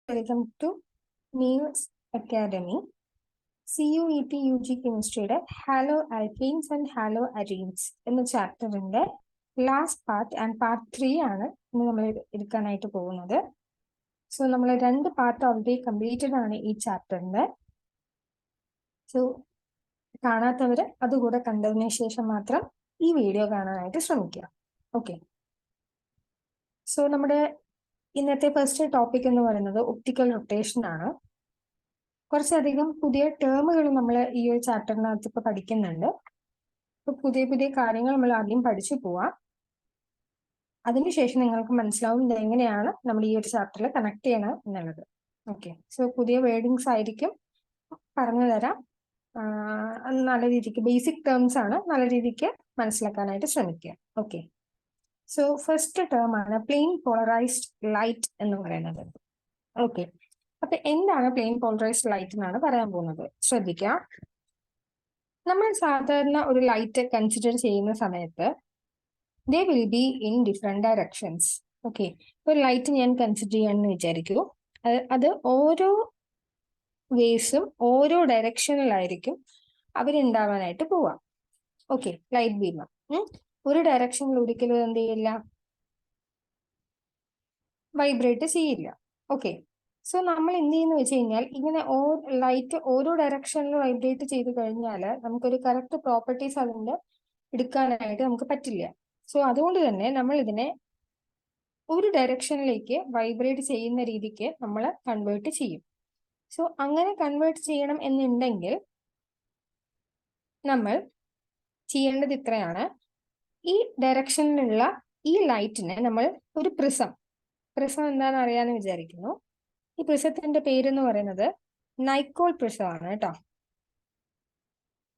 Welcome to Neels academy. CUET UG കെമിസ്ട്രിയുടെ halo alkenes and halo arenes എന്ന ചാപ്റ്ററിന്റെ last part and part 3 ആണ് ഇന്ന് നമ്മൾ എടുക്കാനായിട്ട് പോകുന്നത്. സോ നമ്മൾ 2 പാർട്ട് ഓൾറെഡി കംപ്ലീറ്റഡ് ആണ് ഈ ചാപ്റ്ററിന്റെ. സോ കാണാത്തവര് അതുകൂടെ കണ്ടതിന് ശേഷം മാത്രം ഈ വീഡിയോ കാണാനായിട്ട് ശ്രമിക്കുക. ഓക്കെ, സോ നമ്മുടെ ഇന്നത്തെ ഫസ്റ്റ് ടോപ്പിക് എന്ന് പറയുന്നത് ഒപ്റ്റിക്കൽ റൊട്ടേഷൻ ആണ്. കുറച്ചധികം പുതിയ ടേമുകൾ നമ്മൾ ഈ ഒരു ചാപ്റ്ററിനകത്ത് ഇപ്പൊ പഠിക്കുന്നുണ്ട്. ഇപ്പൊ പുതിയ പുതിയ കാര്യങ്ങൾ നമ്മൾ ആദ്യം പഠിച്ചു പോവാം. അതിനുശേഷം നിങ്ങൾക്ക് മനസ്സിലാവും ഇത് എങ്ങനെയാണ് നമ്മൾ ഈ ഒരു ചാപ്റ്ററിൽ കണക്ട് ചെയ്യണം എന്നുള്ളത്. ഓക്കെ, സോ പുതിയ വേർഡിങ്സ് ആയിരിക്കും പറഞ്ഞു തരാം. നല്ല രീതിക്ക് ബേസിക് ടേംസ് ആണ്, നല്ല രീതിക്ക് മനസ്സിലാക്കാനായിട്ട് ശ്രമിക്കുക. ഓക്കെ, സോ ഫസ്റ്റ് ടേം ആണ് പ്ലെയിൻ പോളറൈസ്ഡ് ലൈറ്റ് എന്ന് പറയുന്നത്. ഓക്കെ, അപ്പൊ എന്താണ് പ്ലെയിൻ പോളറൈസ്ഡ് ലൈറ്റ് എന്നാണ് പറയാൻ പോകുന്നത്. ശ്രദ്ധിക്കുക, നമ്മൾ സാധാരണ ഒരു ലൈറ്റ് കൺസിഡർ ചെയ്യുന്ന സമയത്ത് they will be in different directions. Okay, ഒരു ലൈറ്റ് ഞാൻ കൺസിഡർ ചെയ്യാണെന്ന് വിചാരിക്കൂ. അത് ഓരോ വേവ്സും ഓരോ ഡയറക്ഷനിലായിരിക്കും അവരുണ്ടാവാനായിട്ട് പോവാം. ഓക്കെ, ലൈറ്റ് ബീം ഒരു ഡയറക്ഷനിൽ ഒരിക്കലും എന്ത് ചെയ്യില്ല, വൈബ്രേറ്റ് ചെയ്യില്ല. ഓക്കെ, സോ നമ്മൾ എന്ത് ചെയ്യുന്ന വെച്ച് കഴിഞ്ഞാൽ ഇങ്ങനെ ലൈറ്റ് ഓരോ ഡയറക്ഷനിൽ വൈബ്രേറ്റ് ചെയ്ത് കഴിഞ്ഞാൽ നമുക്കൊരു കറക്റ്റ് പ്രോപ്പർട്ടീസ് അതിന്റെ എടുക്കാനായിട്ട് നമുക്ക് പറ്റില്ല. സോ അതുകൊണ്ട് തന്നെ നമ്മൾ ഇതിനെ ഒരു ഡയറക്ഷനിലേക്ക് വൈബ്രേറ്റ് ചെയ്യുന്ന രീതിക്ക് നമ്മൾ കൺവേർട്ട് ചെയ്യും. സോ അങ്ങനെ കൺവേർട്ട് ചെയ്യണം എന്നുണ്ടെങ്കിൽ നമ്മൾ ചെയ്യേണ്ടത് ഇത്രയാണ്. ഈ ഡയറക്ഷനിലുള്ള ഈ ലൈറ്റിനെ നമ്മൾ ഒരു പ്രിസം എന്താണെന്ന് അറിയാമെന്ന് വിചാരിക്കുന്നു. ഈ പ്രിസത്തിന്റെ പേരെന്ന് പറയുന്നത് നൈക്കോൾ പ്രിസം ആണ് കേട്ടോ.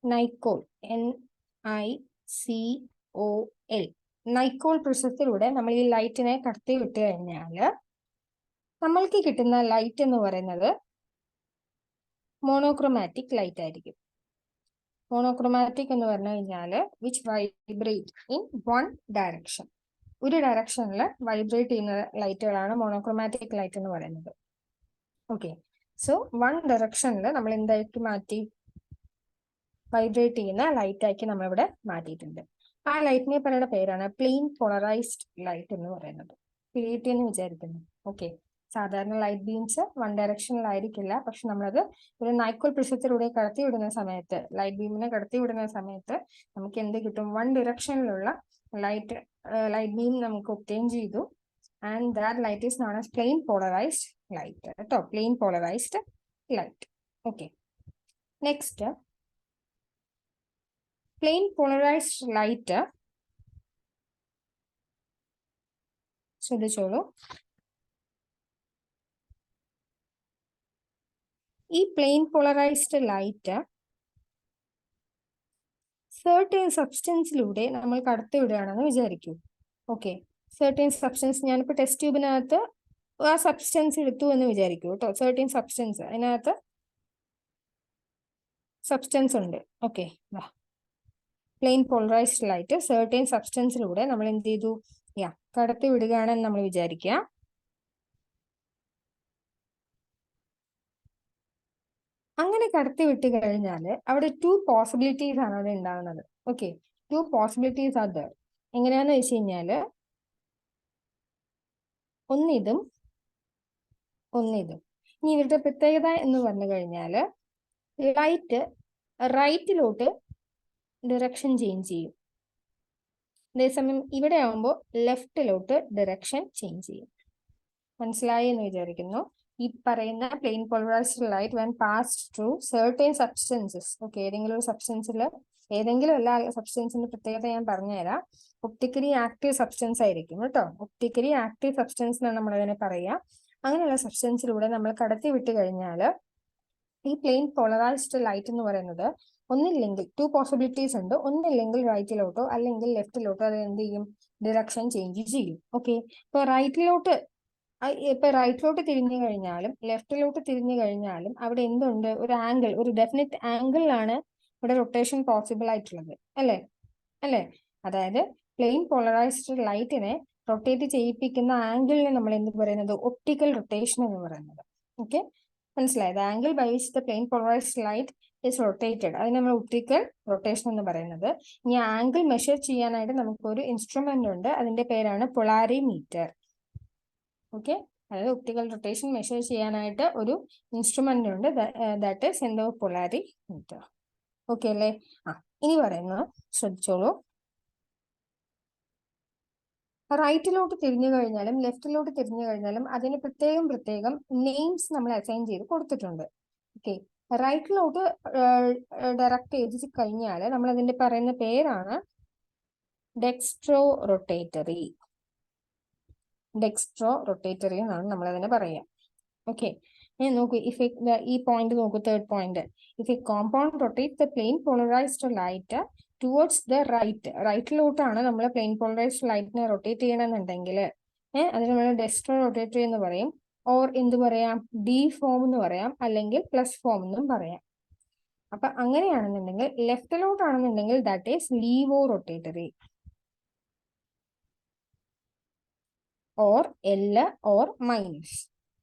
നൈക്കോൾ, NICOL. നൈക്കോൾ പ്രിസത്തിലൂടെ നമ്മൾ ഈ ലൈറ്റിനെ കടത്തി വിട്ട് കഴിഞ്ഞാൽ നമ്മൾക്ക് കിട്ടുന്ന ലൈറ്റ് എന്ന് പറയുന്നത് മോണോക്രോമാറ്റിക് ലൈറ്റ് ആയിരിക്കും. മോണോക്രോമാറ്റിക് എന്ന് പറഞ്ഞു കഴിഞ്ഞാൽ which vibrate in one direction. ഒരു ഡയറക്ഷനിൽ വൈബ്രേറ്റ് ചെയ്യുന്ന ലൈറ്റുകളാണ് മോണോക്രോമാറ്റിക് ലൈറ്റ് എന്ന് പറയുന്നത്. ഓക്കെ, സോ വൺ ഡയറക്ഷനിൽ നമ്മൾ എന്തായിട്ട് മാറ്റി, വൈബ്രേറ്റ് ചെയ്യുന്ന ലൈറ്റ് ആക്കി നമ്മളിവിടെ മാറ്റിയിട്ടുണ്ട്. ആ ലൈറ്റിനെ പറയുന്ന പേരാണ് പ്ലെയിൻ പോളറൈസ്ഡ് ലൈറ്റ് എന്ന് പറയുന്നത്. PET എന്ന് വിചാരിക്കുന്നു. ഓക്കെ, സാധാരണ ലൈറ്റ് ബീംസ് വൺ ഡയറക്ഷനിലായിരിക്കില്ല, പക്ഷെ നമ്മളത് ഒരു നൈക്കോൾ പ്രിസത്തിലൂടെ കടത്തി വിടുന്ന സമയത്ത്, ലൈറ്റ് ബീമിനെ കടത്തി വിടുന്ന സമയത്ത് നമുക്ക് എന്ത് കിട്ടും, വൺ ഡയറക്ഷനിലുള്ള ലൈറ്റ് ബീം നമുക്ക് ഒബ്റ്റെയിൻ ചെയ്തു. And that light is known as plane polarised light കേട്ടോ. Plane polarised light. Okay, next plane polarised light ശ്രദ്ധിച്ചോളൂ. ഈ പ്ലെയിൻ പോളറൈസ്ഡ് ലൈറ്റ് സർട്ടേൺ സബ്സ്റ്റൻസിലൂടെ നമ്മൾ കടത്തിവിടുകയാണെന്ന് വിചാരിക്കൂ. ഓക്കെ, സർട്ടേൺ സബ്സ്റ്റൻസ്, ഞാനിപ്പോൾ ടെസ്റ്റ് ട്യൂബിനകത്ത് ആ സബ്സ്റ്റൻസ് എടുത്തു എന്ന് വിചാരിക്കൂ കേട്ടോ. സർട്ടേൺ സബ്സ്റ്റൻസ്, അതിനകത്ത് സബ്സ്റ്റൻസ് ഉണ്ട്. Okay, plane polarised light certain സബ്സ്റ്റൻസിലൂടെ നമ്മൾ എന്ത് ചെയ്തു, കടത്തി വിടുകയാണെന്ന് നമ്മൾ വിചാരിക്കുക. അങ്ങനെ കടത്തി വിട്ട് കഴിഞ്ഞാൽ അവിടെ 2 പോസിബിലിറ്റീസ് ആണ് അവിടെ ഉണ്ടാകുന്നത്. ഓക്കെ, 2 പോസിബിലിറ്റീസ് അത് എങ്ങനെയാന്ന് വെച്ച് കഴിഞ്ഞാല് ഒന്നിതും. ഇനി ഇവരുടെ പ്രത്യേകത എന്ന് പറഞ്ഞു കഴിഞ്ഞാല് ലൈറ്റ് റൈറ്റിലോട്ട് ഡിറക്ഷൻ ചേഞ്ച് ചെയ്യും, അതേസമയം ഇവിടെ ആവുമ്പോൾ ലെഫ്റ്റിലോട്ട് ഡിറക്ഷൻ ചേഞ്ച് ചെയ്യും. മനസ്സിലായി എന്ന് വിചാരിക്കുന്നു. ഈ പറയുന്ന plain polarised light when passed through certain substances. Okay, ഏതെങ്കിലും ഒരു സബ്സ്റ്റൻസിൽ, ഏതെങ്കിലും എല്ലാ സബ്സ്റ്റൻസിന്റെ പ്രത്യേകത ഞാൻ പറഞ്ഞുതരാം. ഒപ്റ്റിക്കലി ആക്റ്റീവ് സബ്സ്റ്റൻസ് ആയിരിക്കും കേട്ടോ. ഒപ്റ്റിക്കലി ആക്റ്റീവ് സബ്സ്റ്റൻസ് എന്നാണ് നമ്മൾ അതിനെ പറയുക. അങ്ങനെയുള്ള സബ്സ്റ്റൻസിലൂടെ നമ്മൾ കടത്തി വിട്ട് കഴിഞ്ഞാൽ ഈ പ്ലെയിൻ പോളറൈസ്ഡ് ലൈറ്റ് എന്ന് പറയുന്നത് ഒന്നില്ലെങ്കിൽ 2 പോസിബിലിറ്റീസ് ഉണ്ട്. ഒന്നില്ലെങ്കിൽ റൈറ്റിലോട്ടോ അല്ലെങ്കിൽ ലെഫ്റ്റിലോട്ടോ അത് എന്ത് ചെയ്യും, ഡിറക്ഷൻ ചേഞ്ച് ചെയ്യും. ഓക്കെ, ഇപ്പൊ റൈറ്റിലോട്ട് തിരിഞ്ഞു കഴിഞ്ഞാലും ലെഫ്റ്റിലോട്ട് തിരിഞ്ഞു കഴിഞ്ഞാലും അവിടെ എന്തുണ്ട്, ഒരു ആംഗിൾ, ഒരു ഡെഫിനിറ്റ് ആംഗിളിലാണ് ഇവിടെ റൊട്ടേഷൻ പോസിബിൾ ആയിട്ടുള്ളത്. അല്ലേ? അതായത് പ്ലെയിൻ പോളറൈസ്ഡ് ലൈറ്റിനെ റൊട്ടേറ്റ് ചെയ്യിപ്പിക്കുന്ന ആംഗിളിനെ നമ്മൾ എന്ത് പറയുന്നത്, ഒപ്റ്റിക്കൽ റൊട്ടേഷൻ എന്ന് പറയുന്നത്. ഓക്കെ, മനസ്സിലായത്? Angle by which the plane polarised light is rotated, അതിന് നമ്മൾ ഒപ്റ്റിക്കൽ റൊട്ടേഷൻ എന്ന് പറയുന്നത്. ഇനി ആംഗിൾ മെഷർ ചെയ്യാനായിട്ട് നമുക്കൊരു ഇൻസ്ട്രുമെന്റ് ഉണ്ട്, അതിന്റെ പേരാണ് പൊളാരിമീറ്റർ. ഓക്കെ, അതായത് ഒപ്റ്റിക്കൽ റൊട്ടേഷൻ മെഷർ ചെയ്യാനായിട്ട് ഒരു ഇൻസ്ട്രുമെന്റ് ഉണ്ട്, ദാറ്റ് ഈസ് എന്തോ പൊളാരിമീറ്റർ. ഓക്കെ അല്ലേ? ഇനി പറയുന്നത് ശ്രദ്ധിച്ചോളൂ. റൈറ്റിലോട്ട് തിരിഞ്ഞു കഴിഞ്ഞാലും ലെഫ്റ്റിലോട്ട് തിരിഞ്ഞു കഴിഞ്ഞാലും അതിന് പ്രത്യേകം നെയിംസ് നമ്മൾ അസൈൻ ചെയ്ത് കൊടുത്തിട്ടുണ്ട്. ഓക്കെ, റൈറ്റിലോട്ട് ഡയറക്റ്റ് ചെയ്ത് കഴിഞ്ഞാൽ നമ്മൾ അതിന്റെ പറയുന്ന പേരാണ് ഡെക്സ്ട്രോ റൊട്ടേറ്ററി. ഡെക്സ്ട്രോ റൊട്ടേറ്ററി എന്നാണ് നമ്മൾ അതിനെ പറയാം. ഓക്കെ, നോക്കൂ, ഈ പോയിന്റ് നോക്കൂ, third point. If a compound rotate the plane polarised light towards the റൈറ്റിലോട്ടാണ് നമ്മൾ പ്ലെയിൻ പോളറൈസ്ഡ് ലൈറ്റിനെ റൊട്ടേറ്റ് ചെയ്യണമെന്നുണ്ടെങ്കിൽ അതിന് നമ്മൾ ഡെക്സ്ട്രോ റൊട്ടേറ്ററി എന്ന് പറയും. ഓർ എന്ത് പറയാം, ഡി ഫോം എന്ന് പറയാം, അല്ലെങ്കിൽ പ്ലസ് ഫോം എന്നും പറയാം. അപ്പൊ അങ്ങനെയാണെന്നുണ്ടെങ്കിൽ ലെഫ്റ്റിലോട്ടാണെന്നുണ്ടെങ്കിൽ that is laevo rotatory, or L or minus.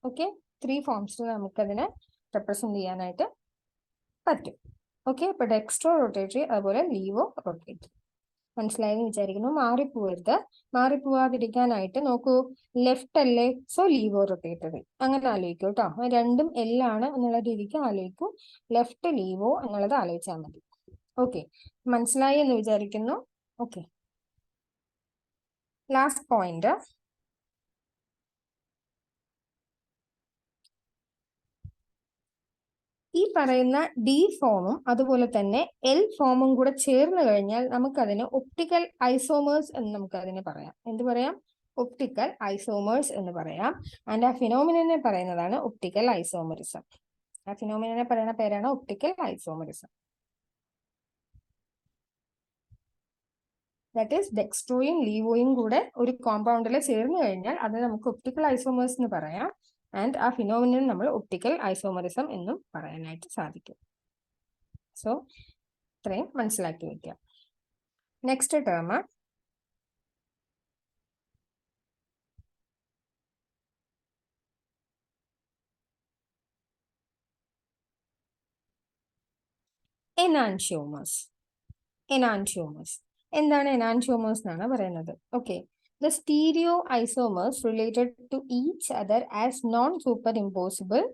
Okay, 3 ഫോംസിൽ നമുക്കതിനെ റെപ്രസെന്റ് ചെയ്യാനായിട്ട് പറ്റും. ഓക്കെ, അപ്പൊ ഡെക്സ്ട്രോ റൊട്ടേറ്ററി അതുപോലെ ലീവോ റൊട്ടേറ്ററി. മനസ്സിലായെന്ന് വിചാരിക്കുന്നു. മാറിപ്പോവാതിരിക്കാനായിട്ട് നോക്കൂ, ലെഫ്റ്റ് അല്ലേ, സോ ലീവോ റൊട്ടേറ്ററി, അങ്ങനെ ആലോചിക്കൂ കേട്ടോ. രണ്ടും എല്ലാണ് എന്നുള്ള രീതിക്ക് ആലോചിക്കൂ. ലെഫ്റ്റ് ലീവോ എന്നുള്ളത് ആലോചിച്ചാൽ മതി. ഓക്കെ, മനസ്സിലായി എന്ന് വിചാരിക്കുന്നു. Okay, last point. ഈ പറയുന്ന ഡി ഫോമും അതുപോലെ തന്നെ എൽ ഫോമും കൂടെ ചേർന്ന് കഴിഞ്ഞാൽ നമുക്കതിന് ഒപ്റ്റിക്കൽ ഐസോമേഴ്സ് എന്ന് നമുക്കതിനെ പറയാം. എന്ത് പറയാം? ഒപ്റ്റിക്കൽ ഐസോമേഴ്സ് എന്ന് പറയാം. ആൻഡ് ആ ഫിനോമിനെ പറയുന്നതാണ് ഒപ്റ്റിക്കൽ ഐസോമറിസം. ആ ഫിനോമിനെ പറയുന്ന പേരാണ് ഒപ്റ്റിക്കൽ ഐസോമറിസം. ദാറ്റ് ഈസ് ഡെക്സ്ട്രോയും ലീവോയും കൂടെ ഒരു കോമ്പൗണ്ടിൽ ചേർന്ന് കഴിഞ്ഞാൽ അത് നമുക്ക് ഒപ്റ്റിക്കൽ ഐസോമേഴ്സ് എന്ന് പറയാം. ആൻഡ് ആ ഫിനോമിനെ നമ്മൾ ഒപ്റ്റിക്കൽ ഐസോമറിസം എന്നും പറയാനായിട്ട് സാധിക്കും. സോ ഇത്രയും മനസ്സിലാക്കി വെക്കാം. Next term enantiomers. എന്താണ് എനാൻഷ്യോമേഴ്സ് എന്നാണ് പറയുന്നത്. Okay, the stereo isomers related to each other as non-superimposable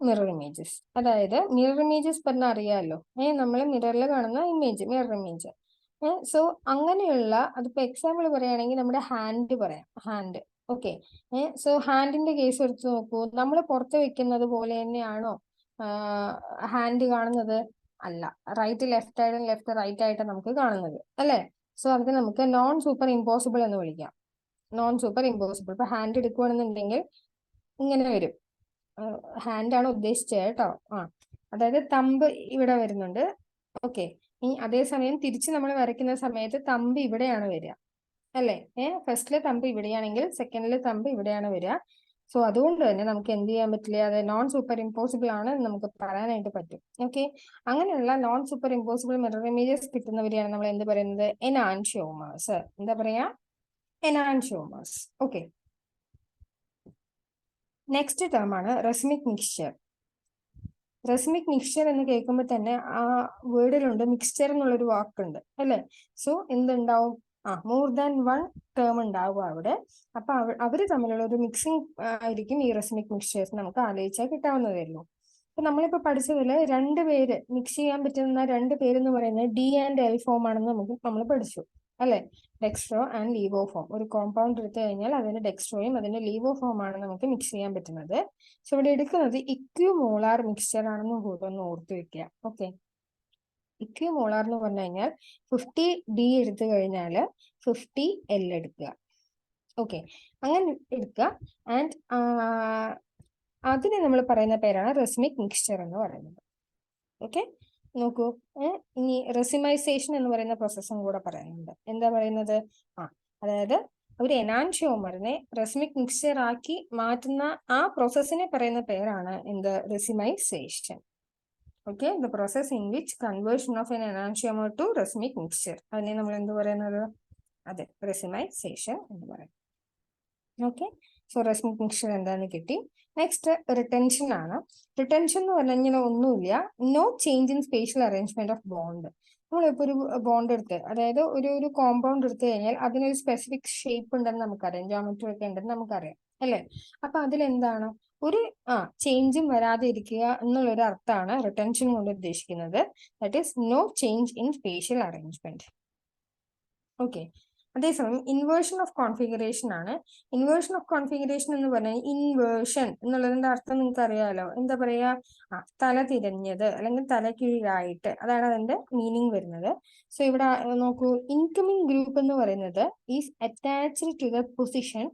mirror images. അതായത് മിറർ ഇമേജസ് പറഞ്ഞാൽ അറിയാമല്ലോ, നമ്മൾ മിററിൽ കാണുന്ന ഇമേജ്, മിറർ ഇമേജ്. സോ അങ്ങനെയുള്ള, അതിപ്പോ എക്സാമ്പിൾ പറയുകയാണെങ്കിൽ നമ്മുടെ ഹാൻഡ് പറയാം, ഹാൻഡ്. ഓക്കെ, സോ ഹാൻഡിന്റെ കേസ് എടുത്ത് നോക്കൂ. നമ്മൾ പുറത്ത് വെക്കുന്നത് പോലെ തന്നെയാണോ ഹാൻഡ് കാണുന്നത്? അല്ല, റൈറ്റ് ലെഫ്റ്റ് ആയിട്ടും ലെഫ്റ്റ് റൈറ്റ് ആയിട്ടും നമുക്ക് കാണുന്നത്, അല്ലേ? സോ അതിന് നമുക്ക് നോൺ സൂപ്പർ ഇമ്പോസിബിൾ എന്ന് വിളിക്കാം. Non super impossible. ഇപ്പൊ ഹാൻഡ് എടുക്കുകയാണെന്നുണ്ടെങ്കിൽ ഇങ്ങനെ വരും. ഹാൻഡ് ആണ് ഉദ്ദേശിച്ചത് കേട്ടോ. അതായത് തമ്പ് ഇവിടെ വരുന്നുണ്ട്. ഓക്കെ, ഇനി അതേസമയം തിരിച്ച് നമ്മൾ വരയ്ക്കുന്ന സമയത്ത് തമ്പ് ഇവിടെയാണ് വരിക, അല്ലേ? ഫസ്റ്റിലെ തമ്പ് ഇവിടെയാണെങ്കിൽ സെക്കൻഡിലെ തമ്പ് ഇവിടെയാണ് വരിക. സോ അതുകൊണ്ട് തന്നെ നമുക്ക് എന്ത് ചെയ്യാൻ പറ്റില്ല, അത് നോൺ സൂപ്പർ ഇമ്പോസിബിൾ ആണ് നമുക്ക് പറയാനായിട്ട് പറ്റും. ഓക്കെ, അങ്ങനെയുള്ള non super impossible mirror images കിട്ടുന്നവരെയാണ് നമ്മൾ എന്ത് പറയുന്നത്? എനാൻഷ്യോമേഴ്സ്. എന്താ പറയാ? എനാൻഷ്യോമേഴ്സ്. ഓക്കെ, നെക്സ്റ്റ് ടേം ആണ് റെസിമിക് മിക്സ്ചർ. റെസിമിക് മിക്സ്ചർ എന്ന് കേൾക്കുമ്പോൾ തന്നെ ആ വേർഡിലുണ്ട് മിക്സ്ചർ എന്നുള്ളൊരു വാക്കുണ്ട്, അല്ലേ? സോ എന്തുണ്ടാവും? മോർ ദാൻ വൺ ടേം ഉണ്ടാവുക അവിടെ. അപ്പൊ അവര് തമ്മിലുള്ള ഒരു മിക്സിംഗ് ആയിരിക്കും ഈ റെസിമിക് മിക്സ്ചേഴ്സ്. നമുക്ക് ആലോചിച്ചാൽ കിട്ടാവുന്നതേ ഉള്ളൂ. അപ്പൊ നമ്മളിപ്പോ പഠിച്ചതില് 2 പേര് മിക്സ് ചെയ്യാൻ പറ്റുന്ന 2 പേരെന്ന് പറയുന്നത് ഡി ആൻഡ് എൽ ഫോം ആണെന്ന് നമ്മൾ പഠിച്ചു, അല്ലെ? Dextro and laevo form. ഒരു കോമ്പൗണ്ട് എടുത്തു കഴിഞ്ഞാൽ അതിന്റെ ഡെക്സ്ട്രോയും അതിന്റെ ലീവോ ഫോം ആണ് നമുക്ക് മിക്സ് ചെയ്യാൻ പറ്റുന്നത്. സോ ഇവിടെ എടുക്കുന്നത് ഇക്വിമോളാർ മിക്സ്ചർ ആണെന്നും കൂടെ ഒന്ന് ഓർത്ത് വെക്കുക. ഓക്കെ, ഇക്വിമോളാർ എന്ന് പറഞ്ഞു കഴിഞ്ഞാൽ 50 ഡി എടുത്തു കഴിഞ്ഞാൽ 50 എൽ എടുക്കുക. ഓക്കെ, അങ്ങനെ എടുക്കുക. ആൻഡ് അതിനെ നമ്മൾ പറയുന്ന പേരാണ് റെസിമിക് മിക്സ്ചർ എന്ന് പറയുന്നത്. ഓക്കെ, നോക്കൂ, ഇനി റെസിമൈസേഷൻ എന്ന് പറയുന്ന പ്രോസസ്സും കൂടെ പറയുന്നുണ്ട്. എന്താ പറയുന്നത്? അതായത് ഒരു എനാൻഷ്യോമറിനെ റെസിമിക് മിക്സ്ചർ ആക്കി മാറ്റുന്ന ആ പ്രോസസ്സിനെ പറയുന്ന പേരാണ് എന്ത്? Racemisation. Okay, the process in which conversion of an enantiomer to racemic mixture, അതിനെ നമ്മൾ എന്ത് പറയുന്നത്? അതെ, റെസിമൈസേഷൻ എന്ന് പറയും. ഓക്കെ, സോ റെസ്മിക് മിക്സ്ചർ എന്താന്ന് കിട്ടി. നെക്സ്റ്റ് റിട്ടൻഷൻ ആണ്. റിട്ടൻഷൻ എന്ന് പറഞ്ഞു കഴിഞ്ഞാൽ ഒന്നുമില്ല, no change in spatial arrangement of bond. നമ്മളിപ്പോൾ ഒരു ബോണ്ട് എടുത്ത്, അതായത് ഒരു കോമ്പൗണ്ട് എടുത്തു കഴിഞ്ഞാൽ അതിനൊരു സ്പെസിഫിക് ഷേപ്പ് ഉണ്ടെന്ന് നമുക്കറിയാം, ജോമെട്രി ഒക്കെ ഉണ്ടെന്ന് നമുക്കറിയാം അല്ലേ. അപ്പൊ അതിലെന്താണ് ഒരു ചേഞ്ചും വരാതെ ഇരിക്കുക എന്നുള്ളൊരു അർത്ഥമാണ് റിട്ടൻഷൻ കൊണ്ട് ഉദ്ദേശിക്കുന്നത്. That is no change in spatial arrangement. Okay. അതേസമയം ഇൻവേർഷൻ ഓഫ് കോൺഫിഗറേഷൻ ആണ്. ഇൻവേർഷൻ ഓഫ് കോൺഫിഗറേഷൻ എന്ന് പറഞ്ഞാൽ ഇൻവേർഷൻ എന്നുള്ളതിന്റെ അർത്ഥം നിങ്ങൾക്ക് അറിയാലോ. എന്താ പറയാ, തല തിരിഞ്ഞത് അല്ലെങ്കിൽ തല കീഴായിട്ട്, അതാണ് അതിന്റെ മീനിങ് വരുന്നത്. സോ ഇവിടെ നോക്കൂ, ഇൻകമിംഗ് ഗ്രൂപ്പ് എന്ന് പറയുന്നത് is attached to the position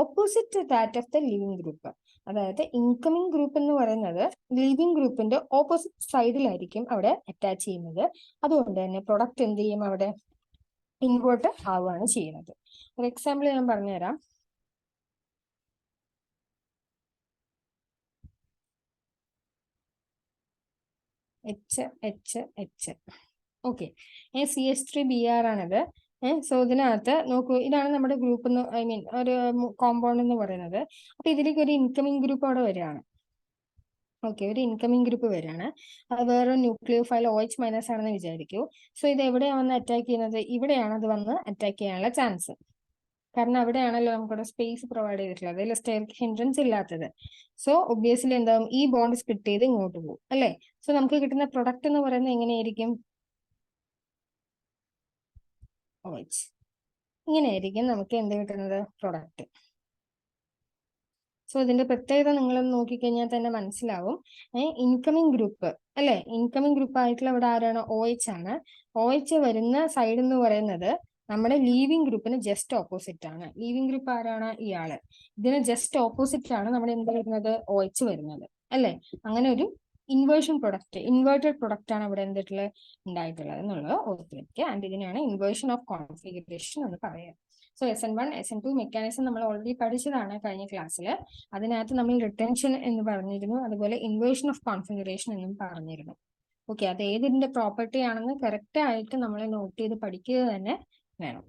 opposite that of the leaving group. അതായത് ഇൻകമിംഗ് ഗ്രൂപ്പ് എന്ന് പറയുന്നത് ലിവിംഗ് ഗ്രൂപ്പിന്റെ ഓപ്പോസിറ്റ് സൈഡിലായിരിക്കും അവിടെ അറ്റാച്ച് ചെയ്യുന്നത്. അതുകൊണ്ട് തന്നെ പ്രൊഡക്റ്റ് എന്ത് ചെയ്യും, അവിടെ ഇൻവേർട്ട് ആവുകയാണ് ചെയ്യുന്നത്. ഒരു എക്സാമ്പിൾ ഞാൻ പറഞ്ഞുതരാം. H. ഓക്കെ, CH3Br ആണിത്. സോ ഇതിനകത്ത് നോക്കൂ, ഇതാണ് നമ്മുടെ ഗ്രൂപ്പ്, ഐ മീൻ ഒരു കോമ്പൗണ്ട് എന്ന് പറയുന്നത്. അപ്പൊ ഇതിലേക്ക് ഒരു ഇൻകമിംഗ് ഗ്രൂപ്പ് അവിടെ വരികയാണ്. ഓക്കെ, ഒരു ഇൻകമിംഗ് ഗ്രൂപ്പ് വരികയാണ്. അത് വേറെ ന്യൂക്ലിയോ ഫൈൽ OH മൈനസ് ആണെന്ന് വിചാരിക്കൂ. സോ ഇത് എവിടെയാണ് വന്ന് അറ്റാക്ക് ചെയ്യുന്നത്, ഇവിടെയാണ് അത് വന്ന് അറ്റാക്ക് ചെയ്യാനുള്ള ചാൻസ്. കാരണം അവിടെയാണല്ലോ നമുക്കിവിടെ സ്പേസ് പ്രൊവൈഡ് ചെയ്തിട്ടുള്ളത്, അതിൽ സ്റ്റെയർ ഹിൻഡ്രൻസ് ഇല്ലാത്തത്. സോ ഒബ്വിയസ്ലി എന്താവും, ഈ ബോണ്ട് സ്പ്ലിറ്റ് ചെയ്ത് ഇങ്ങോട്ട് പോകും അല്ലേ. സോ നമുക്ക് കിട്ടുന്ന പ്രൊഡക്റ്റ് എന്ന് പറയുന്നത് എങ്ങനെയായിരിക്കും, OH. ഇങ്ങനെയായിരിക്കും നമുക്ക് എന്ത് കിട്ടുന്നത്, പ്രൊഡക്റ്റ്. സോ ഇതിന്റെ പ്രത്യേകത നിങ്ങളൊന്ന് നോക്കിക്കഴിഞ്ഞാൽ തന്നെ മനസ്സിലാവും. ഇൻകമിംഗ് ഗ്രൂപ്പ് അല്ലെ, ഇൻകമിംഗ് ഗ്രൂപ്പ് ആയിട്ടുള്ള ഇവിടെ ആരാണ്, OH ആണ്. OH വരുന്ന സൈഡ് എന്ന് പറയുന്നത് നമ്മുടെ ലീവിംഗ് ഗ്രൂപ്പിന് ജസ്റ്റ് ഓപ്പോസിറ്റ് ആണ്. ലീവിംഗ് ഗ്രൂപ്പ് ആരാണ്, ഇയാള്. ഇതിന് ജസ്റ്റ് ഓപ്പോസിറ്റ് ആണ് നമ്മുടെ എന്ത് വരുന്നത്, OH വരുന്നത് അല്ലെ. അങ്ങനെ ഒരു ഇൻവേർഷൻ പ്രൊഡക്റ്റ്, ഇൻവേർട്ടഡ് പ്രൊഡക്റ്റ് ആണ് ഇവിടെ എന്തിട്ടുള്ളത് ഉണ്ടായിട്ടുള്ളത് എന്നുള്ളത് ഓർത്ത് വെക്കുക. ആൻഡ് ഇതിനാണ് ഇൻവേർഷൻ ഓഫ് കോൺഫിഗറേഷൻ എന്ന് പറയുക. സോ SN1 SN2 മെക്കാനിസം നമ്മൾ ഓൾറെഡി പഠിച്ചതാണ് കഴിഞ്ഞ ക്ലാസ്സിൽ. അതിനകത്ത് നമ്മൾ റിട്ടൻഷൻ എന്ന് പറഞ്ഞിരുന്നു, അതുപോലെ ഇൻവേർഷൻ ഓഫ് കോൺഫിഗറേഷൻ എന്നും പറഞ്ഞിരുന്നു. ഓക്കെ, അത് ഏതിന്റെ പ്രോപ്പർട്ടി ആണെന്ന് കറക്റ്റ് ആയിട്ട് നമ്മൾ നോട്ട് ചെയ്ത് പഠിക്കുക തന്നെ വേണം.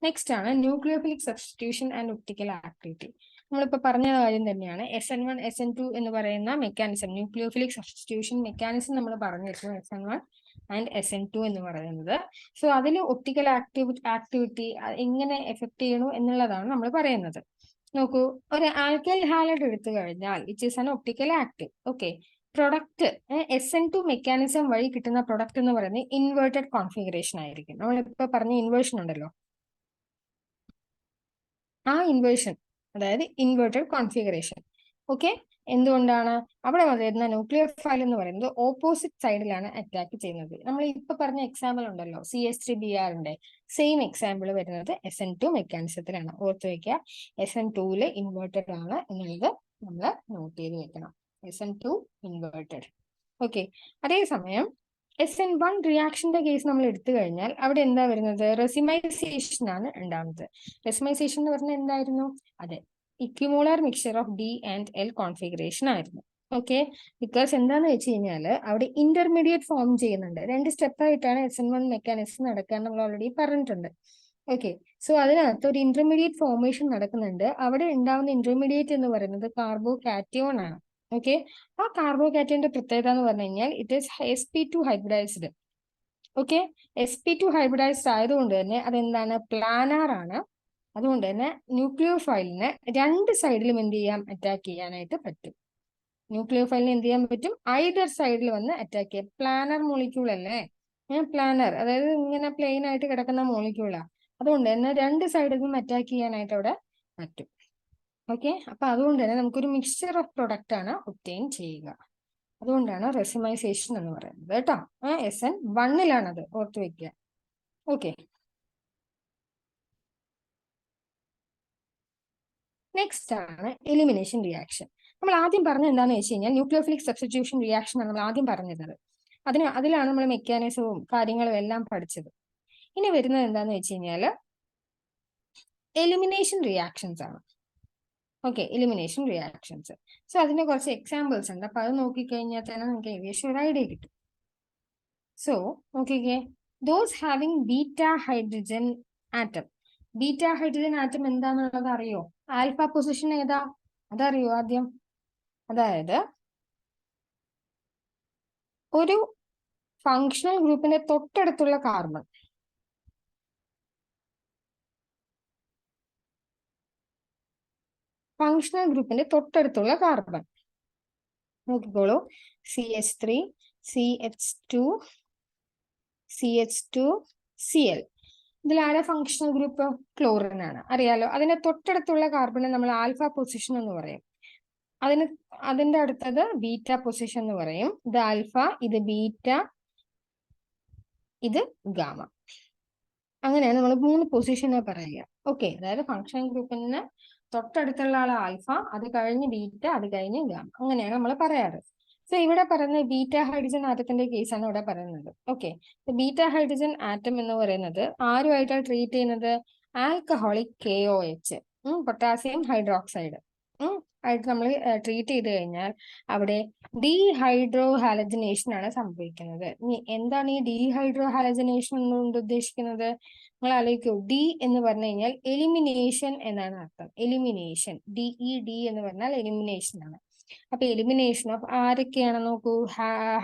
നെക്സ്റ്റ് ആണ് nucleophilic substitution and optical activity. നമ്മളിപ്പോ പറഞ്ഞ കാര്യം തന്നെയാണ്. SN1 SN2 എന്ന് പറയുന്ന മെക്കാനിസം, ന്യൂക്ലിയോഫിലിക് സബ്സ്റ്റിറ്റ്യൂഷൻ മെക്കാനിസം നമ്മൾ പറഞ്ഞിരുന്നു, SN1 ആൻഡ് SN2 എന്ന് പറയുന്നത്. സോ അതിൽ ഒപ്റ്റിക്കൽ ആക്ടിവിറ്റി എങ്ങനെ എഫക്ട് ചെയ്യണു എന്നുള്ളതാണ് നമ്മൾ പറയുന്നത്. നോക്കൂ, ഒരു ആൽക്കൈൽ ഹാലൈഡ് എടുത്തു കഴിഞ്ഞാൽ which is an optical active. Okay, product SN2 mechanism വഴി കിട്ടുന്ന പ്രൊഡക്റ്റ് എന്ന് പറയുന്നത് ഇൻവേർട്ടഡ് കോൺഫിഗറേഷൻ ആയിരിക്കും. നമ്മളിപ്പോ പറഞ്ഞ ഇൻവേർഷൻ ഉണ്ടല്ലോ, ആ ഇൻവേർഷൻ, അതായത് ഇൻവേർട്ടഡ് കോൺഫിഗറേഷൻ. ഓക്കെ, എന്തുകൊണ്ടാണ് അവിടെ വരുന്ന ന്യൂക്ലിയർ ഫയൽ എന്ന് പറയുന്നത് ഓപ്പോസിറ്റ് സൈഡിലാണ് അറ്റാക്ക് ചെയ്യുന്നത്. നമ്മൾ ഇപ്പൊ പറഞ്ഞ എക്സാമ്പിൾ ഉണ്ടല്ലോ, CH3Br സെയിം എക്സാമ്പിൾ വരുന്നത് SN2 മെക്കാനിസത്തിലാണ്. ഓർത്ത് വെക്കുക, SN2 ഇൻവേർട്ടഡ് ആണ് എന്നുള്ളത് നമ്മൾ നോട്ട് ചെയ്ത് വെക്കണം. SN2 inverted. ഓക്കെ, അതേസമയം SN1 റിയാക്ഷന്റെ കേസ് നമ്മൾ എടുത്തു കഴിഞ്ഞാൽ അവിടെ എന്താ വരുന്നത്, റെസിമൈസേഷൻ ആണ് ഉണ്ടാവുന്നത്. റെസിമൈസേഷൻ എന്ന് പറഞ്ഞാൽ എന്തായിരുന്നു, അതെ, equimolar mixture of D and L configuration ആയിരുന്നു. ഓക്കെ, ബിക്കോസ് എന്താന്ന് വെച്ച് കഴിഞ്ഞാല് അവിടെ ഇന്റർമീഡിയറ്റ് ഫോം ചെയ്യുന്നുണ്ട്. 2 സ്റ്റെപ്പായിട്ടാണ് SN1 മെക്കാനിസം നടക്കാൻ നമ്മൾ ഓൾറെഡി പറഞ്ഞിട്ടുണ്ട്. ഓക്കെ, സോ അതിനകത്ത് ഒരു ഇന്റർമീഡിയറ്റ് ഫോർമേഷൻ നടക്കുന്നുണ്ട്. അവിടെ ഉണ്ടാവുന്ന ഇന്റർമീഡിയറ്റ് എന്ന് പറയുന്നത് കാർബോ കാറ്റയോൺ ആണ്. ഓക്കെ, ആ കാർബോകാറ്റോന്റെ പ്രത്യേകത എന്ന് പറഞ്ഞു കഴിഞ്ഞാൽ it is sp2 hybridised. Okay, sp2 hybridised ആയതുകൊണ്ട് തന്നെ അതെന്താണ്, പ്ലാനാർ ആണ്. അതുകൊണ്ട് തന്നെ ന്യൂക്ലിയോഫൈലിന് 2 സൈഡിലും എന്ത് ചെയ്യാം, അറ്റാക്ക് ചെയ്യാനായിട്ട് പറ്റും. ന്യൂക്ലിയോഫൈലിന് എന്ത് ചെയ്യാൻ പറ്റും, ഐദർ സൈഡിൽ വന്ന് അറ്റാക്ക് ചെയ്യാം. പ്ലാനർ മോളിക്യൂൾ അല്ലേ, പ്ലാനർ, അതായത് ഇങ്ങനെ പ്ലെയിൻ ആയിട്ട് കിടക്കുന്ന മോളിക്യൂളാ. അതുകൊണ്ട് തന്നെ 2 സൈഡിൽ നിന്നും അറ്റാക്ക് ചെയ്യാനായിട്ട് അവിടെ പറ്റും. ഓക്കെ, അപ്പൊ അതുകൊണ്ട് തന്നെ നമുക്കൊരു മിക്സ്ചർ ഓഫ് പ്രൊഡക്റ്റ് ആണ് ഒബ്റ്റെയിൻ ചെയ്യുക. അതുകൊണ്ടാണ് റെസിമൈസേഷൻ എന്ന് പറയുന്നത് കേട്ടോ. SN1 ഓർത്ത് വെക്കുക. ഓക്കെ, നെക്സ്റ്റ് ആണ് എലിമിനേഷൻ റിയാക്ഷൻ. നമ്മൾ ആദ്യം പറഞ്ഞ എന്താണെന്ന് വെച്ച് കഴിഞ്ഞാൽ ന്യൂക്ലിയോഫിലിക് സബ്സ്റ്റിറ്റ്യൂഷൻ റിയാക്ഷൻ ആണ് നമ്മൾ ആദ്യം പറഞ്ഞിരുന്നത്. അതിലാണ് നമ്മൾ മെക്കാനിസവും കാര്യങ്ങളും എല്ലാം പഠിച്ചത്. ഇനി വരുന്നത് എന്താണെന്ന് വെച്ച് കഴിഞ്ഞാൽ എലിമിനേഷൻ റിയാക്ഷൻസ് ആണ്. Okay, elimination reactions. സോ അതിന്റെ കുറച്ച് എക്സാമ്പിൾസ് ഉണ്ട്. അപ്പൊ അത് നോക്കിക്കഴിഞ്ഞാൽ തന്നെ നിങ്ങൾക്ക് ഏകദേശം ഒരു ഐഡിയ കിട്ടും. സോ നോക്കിക്കേ, those having beta hydrogen atom. Beta hydrogen atom എന്താന്നുള്ളത് അറിയോ? ആൽഫ പൊസിഷൻ ഏതാ അതറിയോ ആദ്യം? അതായത് ഒരു ഫങ്ഷണൽ ഗ്രൂപ്പിന്റെ തൊട്ടടുത്തുള്ള കാർബൺ, ഫങ്ഷണൽ ഗ്രൂപ്പിന്റെ തൊട്ടടുത്തുള്ള കാർബൺ നോക്കിക്കോളൂ. CH3, CH2, CH2, Cl. ഇതിലാരെ ഫങ്ഷണൽ ഗ്രൂപ്പ്? ക്ലോറിൻ ആണ്, അറിയാലോ. അതിന്റെ തൊട്ടടുത്തുള്ള കാർബണിനെ നമ്മൾ ആൽഫ പൊസിഷൻ എന്ന് പറയും. അതിന്റെ അടുത്തത് ബീറ്റ പൊസിഷൻ എന്ന് പറയും. ഇത് ആൽഫ, ഇത് ബീറ്റ, ഇത് ഗാമ. അങ്ങനെയാണ് നമ്മൾ 3 പൊസിഷനെ പറയുക. ഓക്കെ, അതായത് ഫങ്ഷണൽ ഗ്രൂപ്പിന് തൊട്ടടുത്തുള്ള ആൾ ആൽഫ, അത് കഴിഞ്ഞ് ബീറ്റ, അത് കഴിഞ്ഞ് ഗാമ, അങ്ങനെയാണ് നമ്മൾ പറയാറ്. സോ ഇവിടെ പറയുന്നത് ബീറ്റ ഹൈഡ്രജൻ ആറ്റത്തിന്റെ കേസാണ് ഇവിടെ പറയുന്നത്. ഓക്കെ, ബീറ്റ ഹൈഡ്രജൻ ആറ്റം എന്ന് പറയുന്നത് ആരുമായിട്ടാണ് ട്രീറ്റ് ചെയ്യുന്നത്? ആൽക്കഹോളിക് KOH, പൊട്ടാസ്യം ഹൈഡ്രോക്സൈഡ് ആയിട്ട് നമ്മൾ ട്രീറ്റ് ചെയ്ത് കഴിഞ്ഞാൽ അവിടെ ഡീഹൈഡ്രോ ഹാലജനേഷൻ ആണ് സംഭവിക്കുന്നത്. ഇനി എന്താണ് ഈ ഡീഹൈഡ്രോ ഹാലജനേഷൻ എന്നുകൊണ്ട് ഉദ്ദേശിക്കുന്നത്? നിങ്ങൾ ആലോചിക്കൂ, ഡി എന്ന് പറഞ്ഞു കഴിഞ്ഞാൽ എലിമിനേഷൻ എന്നാണ് അർത്ഥം. എലിമിനേഷൻ, DED എന്ന് പറഞ്ഞാൽ എലിമിനേഷൻ ആണ്. അപ്പൊ എലിമിനേഷൻ ഓഫ് ആരൊക്കെയാണ് നോക്കൂ,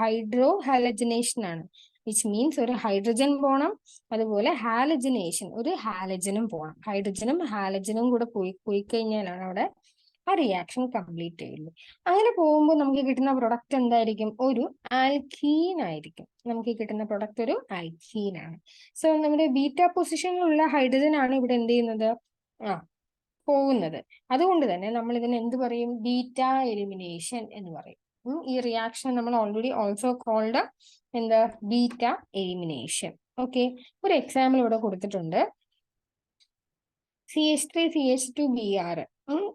ഹൈഡ്രോ ഹാലജനേഷൻ ആണ്. വിച്ച് മീൻസ് ഒരു ഹൈഡ്രജൻ പോണം, അതുപോലെ ഹാലജനേഷൻ, ഒരു ഹാലജനും പോണം. ഹൈഡ്രജനും ഹാലജനും കൂടെ പോയി കഴിഞ്ഞാലാണ് അവിടെ ആ റിയാക്ഷൻ കംപ്ലീറ്റ് ചെയ്യുള്ളൂ. അങ്ങനെ പോകുമ്പോൾ നമുക്ക് കിട്ടുന്ന പ്രൊഡക്റ്റ് എന്തായിരിക്കും? ഒരു ആൽക്കീൻ ആയിരിക്കും. നമുക്ക് കിട്ടുന്ന പ്രൊഡക്റ്റ് ഒരു ആൽക്കീൻ ആണ്. സോ നമ്മുടെ ബീറ്റ പൊസിഷനിലുള്ള ഹൈഡ്രജൻ ആണ് ഇവിടെ എന്ത് ചെയ്യുന്നത്? പോകുന്നത്. അതുകൊണ്ട് തന്നെ നമ്മൾ ഇതിനെ എന്ത് പറയും? ബീറ്റ എലിമിനേഷൻ എന്ന് പറയും. ഈ റിയാക്ഷൻ നമ്മൾ ഓൾറെഡി ഓൾസോ കോൾഡ് എന്താ? Beta elimination. ഓക്കെ, ഒരു എക്സാമ്പിൾ ഇവിടെ കൊടുത്തിട്ടുണ്ട്. CH3 CH2 Br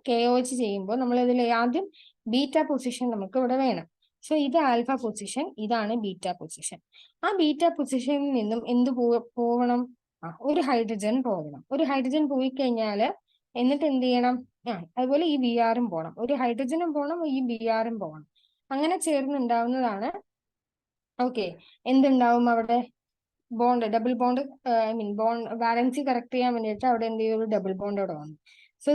KOH ചെയ്യുമ്പോൾ നമ്മൾ ഇതിൽ ആദ്യം ബീറ്റ പൊസിഷൻ നമുക്ക് ഇവിടെ വേണം. സോ ഇത് ആൽഫ പൊസിഷൻ, ഇതാണ് ബീറ്റ പൊസിഷൻ. ആ ബീറ്റ പൊസിഷനിൽ നിന്നും എന്ത് പോവണം? ഒരു ഹൈഡ്രജൻ പോകണം. ഒരു ഹൈഡ്രജൻ പോയി കഴിഞ്ഞാൽ എന്നിട്ട് എന്ത് ചെയ്യണം? അതുപോലെ ഈ Br പോകണം. ഒരു ഹൈഡ്രജനും പോകണം, ഈ Br പോകണം. അങ്ങനെ ചേർന്നുണ്ടാവുന്നതാണ്. ഓക്കെ, എന്തുണ്ടാവും അവിടെ? Bond, double bond, I mean bond ബാലൻസി correct ചെയ്യാൻ വേണ്ടിയിട്ട് അവിടെ എന്ത് ചെയ്യും? ഒരു ഡബിൾ ബോണ്ട് അവിടെ വന്നു. So